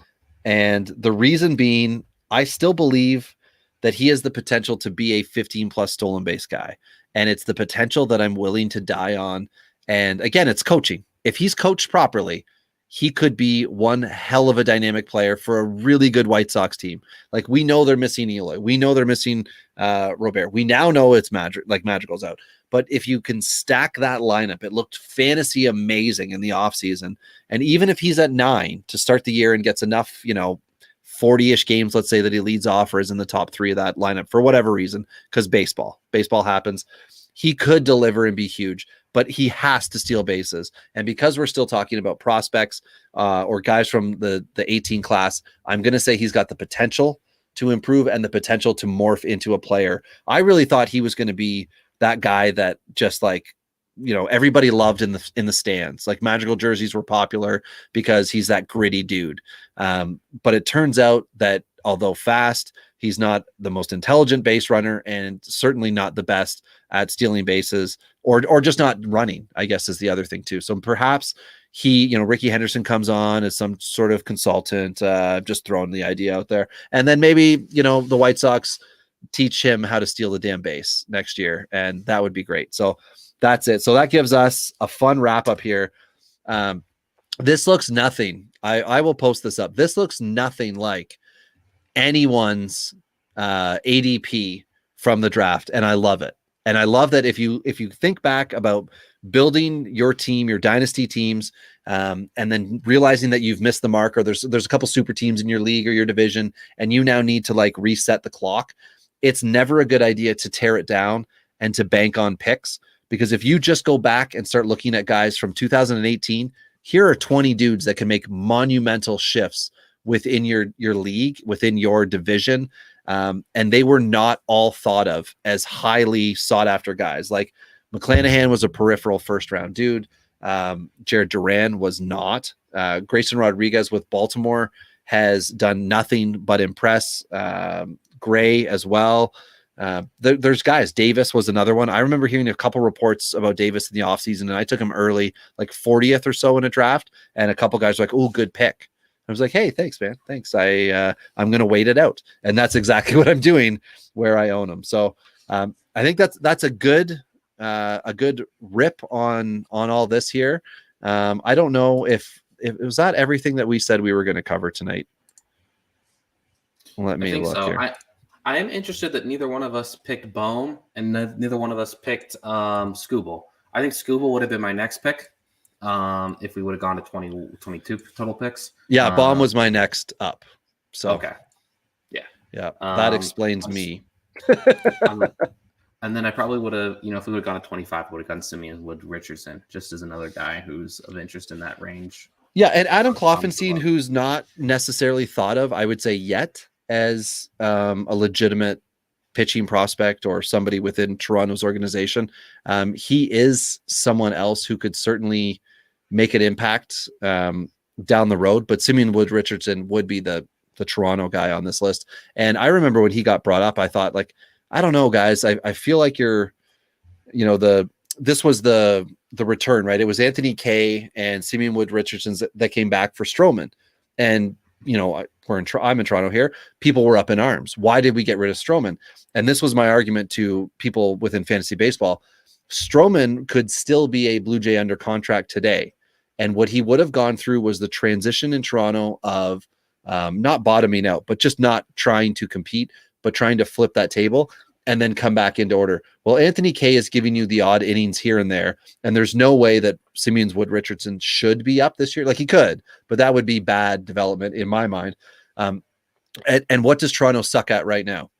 Speaker 1: And the reason being, I still believe that he has the potential to be a 15+ stolen base guy. And it's the potential that I'm willing to die on. And again, it's coaching. If he's coached properly, he could be one hell of a dynamic player for a really good White Sox team. Like, we know they're missing Eloy. We know they're missing Robert. We now know it's Madrigal's out. But if you can stack that lineup, it looked fantasy amazing in the offseason. And even if he's at 9 to start the year and gets enough, 40-ish games, let's say, that he leads off or is in the top 3 of that lineup for whatever reason, because baseball happens, he could deliver and be huge. But he has to steal bases. And because we're still talking about prospects or guys from the 18 class, I'm going to say he's got the potential to improve and the potential to morph into a player. I really thought he was going to be that guy that just everybody loved in the stands. Like, Madrigal jerseys were popular because he's that gritty dude. But it turns out that although fast, he's not the most intelligent base runner, and certainly not the best at stealing bases or just not running, I guess, is the other thing too. So perhaps Ricky Henderson comes on as some sort of consultant, just throwing the idea out there. And then maybe, the White Sox teach him how to steal the damn base next year. And that would be great. So that's it. So that gives us a fun wrap up here. This looks nothing. I will post this up. This looks nothing like anyone's ADP from the draft. And I love it. And I love that if you think back about building your team, your dynasty teams, and then realizing that you've missed the mark, or there's a couple super teams in your league or your division, and you now need to reset the clock, it's never a good idea to tear it down and to bank on picks. Because if you just go back and start looking at guys from 2018, here are 20 dudes that can make monumental shifts within your league, within your division. And they were not all thought of as highly sought after guys. Like McClanahan was a peripheral first round dude. Jared Duran was not. Grayson Rodriguez with Baltimore has done nothing but impress. Gray as well. There's guys. Davis was another one. I remember hearing a couple reports about Davis in the offseason, and I took him early, like 40th or so in a draft, and a couple guys were like, oh, good pick. I was like, hey, thanks, man. Thanks. I'm going to wait it out. And that's exactly what I'm doing where I own them. So I think that's a good rip on all this here. I don't know if it was that everything that we said we were going to cover tonight. Let me look here.
Speaker 2: I am interested that neither one of us picked Bohm and neither one of us picked Scooble. I think Scooble would have been my next pick if we would have gone to 22 total picks.
Speaker 1: Yeah, Bohm was my next up. So
Speaker 2: okay. Yeah.
Speaker 1: That explains me.
Speaker 2: And then I probably would have, if we would have gone to 25, I would have gotten Simeon Wood Richardson, just as another guy who's of interest in that range.
Speaker 1: Yeah, and Adam Kloffenstein, who's not necessarily thought of, I would say, yet as a legitimate pitching prospect or somebody within Toronto's organization. He is someone else who could certainly make an impact down the road, but Simeon Wood Richardson would be the Toronto guy on this list. And I remember when he got brought up, I thought, like, I don't know, guys. I feel like this was the return, right? It was Anthony Kay and Simeon Wood Richardson that came back for Stroman. And, I'm in Toronto here. People were up in arms. Why did we get rid of Stroman? And this was my argument to people within fantasy baseball. Stroman could still be a Blue Jay under contract today. And what he would have gone through was the transition in Toronto of not bottoming out, but just not trying to compete, but trying to flip that table and then come back into order. Well, Anthony Kay is giving you the odd innings here and there, and there's no way that Simeon Wood Richardson should be up this year. Like, he could, but that would be bad development in my mind. And what does Toronto suck at right now?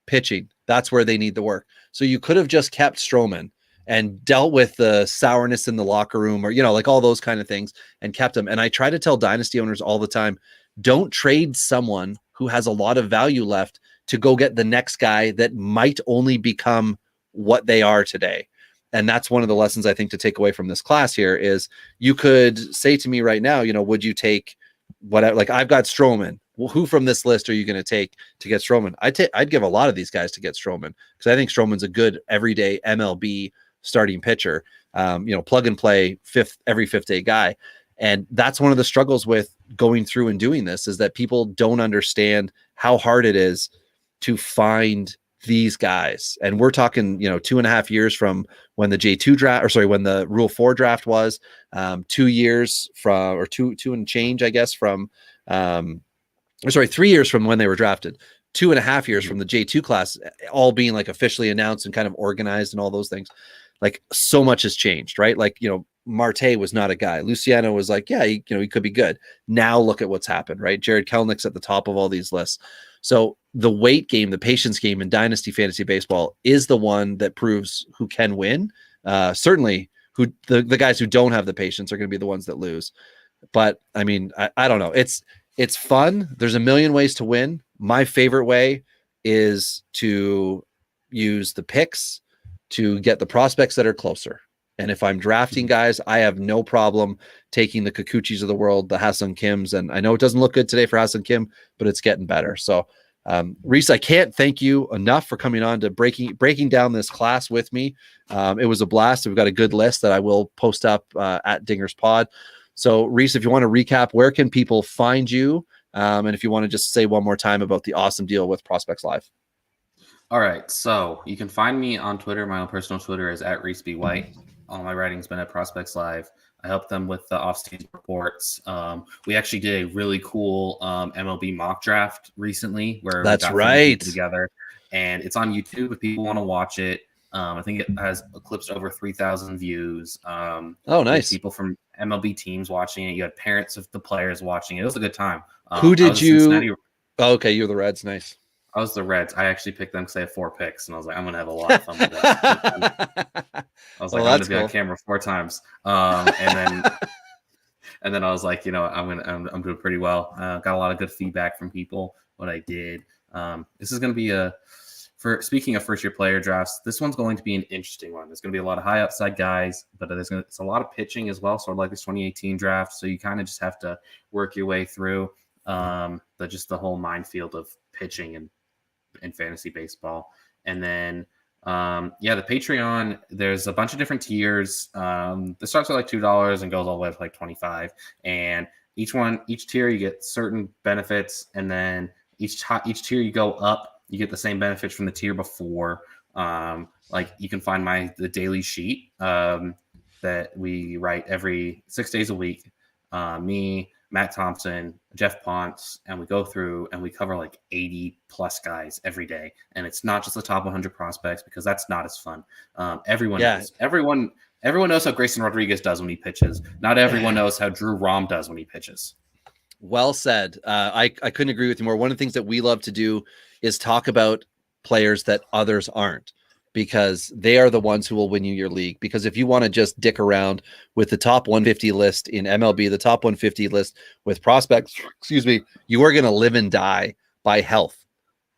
Speaker 1: Pitching. That's where they need the work. So you could have just kept Stroman and dealt with the sourness in the locker room, or, like all those kind of things, and kept him. And I try to tell dynasty owners all the time, don't trade someone who has a lot of value left to go get the next guy that might only become what they are today. And that's one of the lessons I think to take away from this class here is you could say to me right now, would you take what, like, I've got Stroman. Well, who from this list are you going to take to get Stroman? I'd give a lot of these guys to get Stroman, because I think Stroman's a good everyday MLB starting pitcher, plug and play every fifth day guy. And that's one of the struggles with going through and doing this, is that people don't understand how hard it is to find these guys. And we're talking, 2.5 years from when the J2 draft, or sorry, when the Rule 4 draft was, 2 years from, or two and change, I guess, from, 3 years from when they were drafted, 2.5 years from the J2 class, all being like officially announced and kind of organized and all those things. Like, so much has changed, right? Like, Marte was not a guy. Luciano was like, yeah, he could be good. Now look at what's happened, right? Jared Kelenich's at the top of all these lists. So the wait game, the patience game in dynasty fantasy baseball is the one that proves who can win. Certainly who the guys who don't have the patience are going to be the ones that lose. But I mean, I don't know. It's fun. There's a million ways to win. My favorite way is to use the picks to get the prospects that are closer. And if I'm drafting guys, I have no problem taking the Kikuchis of the world, the Ha-Seong Kims. And I know it doesn't look good today for Ha-Seong Kim, but it's getting better. So, Rhys, I can't thank you enough for coming on to breaking down this class with me. It was a blast. We've got a good list that I will post up at Dingers Pod. So, Rhys, if you want to recap, where can people find you? And if you want to just say one more time about the awesome deal with Prospects Live.
Speaker 2: All right. So you can find me on Twitter. My own personal Twitter is at Rhys White. All my writing's been at Prospects Live. I help them with the off-season reports. We actually did a really cool MLB mock draft recently where
Speaker 1: that's
Speaker 2: we got
Speaker 1: right
Speaker 2: together, and it's on YouTube if people want to watch it. I think it has eclipsed over 3,000 views.
Speaker 1: Oh, nice!
Speaker 2: People from MLB teams watching it. You had parents of the players watching it. It was a good time.
Speaker 1: Who did you? Oh, okay, you're the Reds. Nice.
Speaker 2: I was the Reds. I actually picked them because they have 4 picks, and I was like, I'm gonna have a lot of fun with that. I was like, I'm gonna be on camera 4 times, and then I was like, I'm doing pretty well. Got a lot of good feedback from people what I did. This is gonna be speaking of first year player drafts, this one's going to be an interesting one. There's going to be a lot of high upside guys, but it's a lot of pitching as well, sort of like this 2018 draft. So you kind of just have to work your way through the whole minefield of pitching and fantasy baseball. And then the Patreon, there's a bunch of different tiers. This starts at like $2 and goes all the way up to like $25. And each tier you get certain benefits, and then each tier you go up, you get the same benefits from the tier before. Like you can find the daily sheet that we write every 6 days a week. Me, Matt Thompson, Jeff Ponce, and we go through and we cover like 80 plus guys every day. And it's not just the top 100 prospects, because that's not as fun. Everyone knows how Grayson Rodriguez does when he pitches. Not everyone knows how Drew Rom does when he pitches.
Speaker 1: Well said. I couldn't agree with you more. One of the things that we love to do is talk about players that others aren't, because they are the ones who will win you your league. Because if you want to just dick around with the top 150 list in MLB, the top 150 list with prospects, you are going to live and die by health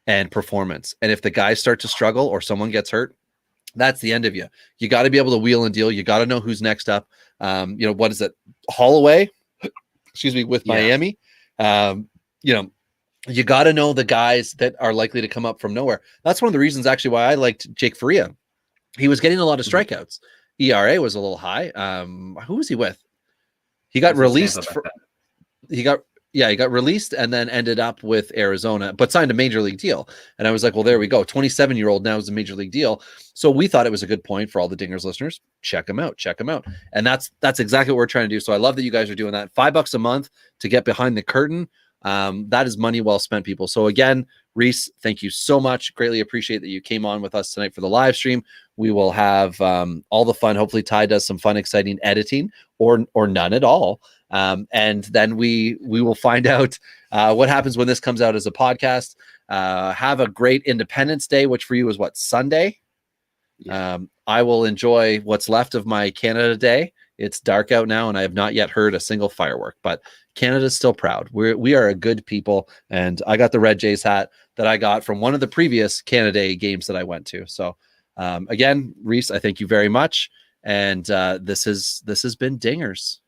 Speaker 1: and performance. And if the guys start to struggle or someone gets hurt, that's the end of you. You got to be able to wheel and deal. You got to know who's next up. What is it? Holloway, with Miami. You got to know the guys that are likely to come up from nowhere. That's one of the reasons actually why I liked Jake Faria. He was getting a lot of strikeouts. ERA was a little high. Who was he with? He got released. He got released and then ended up with Arizona, but signed a major league deal. And I was like, well, there we go. 27-year-old now is a major league deal. So we thought it was a good point for all the Dingers listeners. Check him out. And that's exactly what we're trying to do. So I love that you guys are doing that. $5 a month to get behind the curtain. That is money well spent, people. So again, Rhys, thank you so much. Greatly appreciate that you came on with us tonight for the live stream. We will have all the fun. Hopefully Ty does some fun, exciting editing or none at all. And then we will find out what happens when this comes out as a podcast. Have a great Independence Day, which for you is what, Sunday? Yeah. I will enjoy what's left of my Canada Day. It's dark out now, and I have not yet heard a single firework, but Canada's still proud. We are a good people, and I got the Red Jays hat that I got from one of the previous Canada Day games that I went to. So again, Rhys, I thank you very much. And this has been Dingers.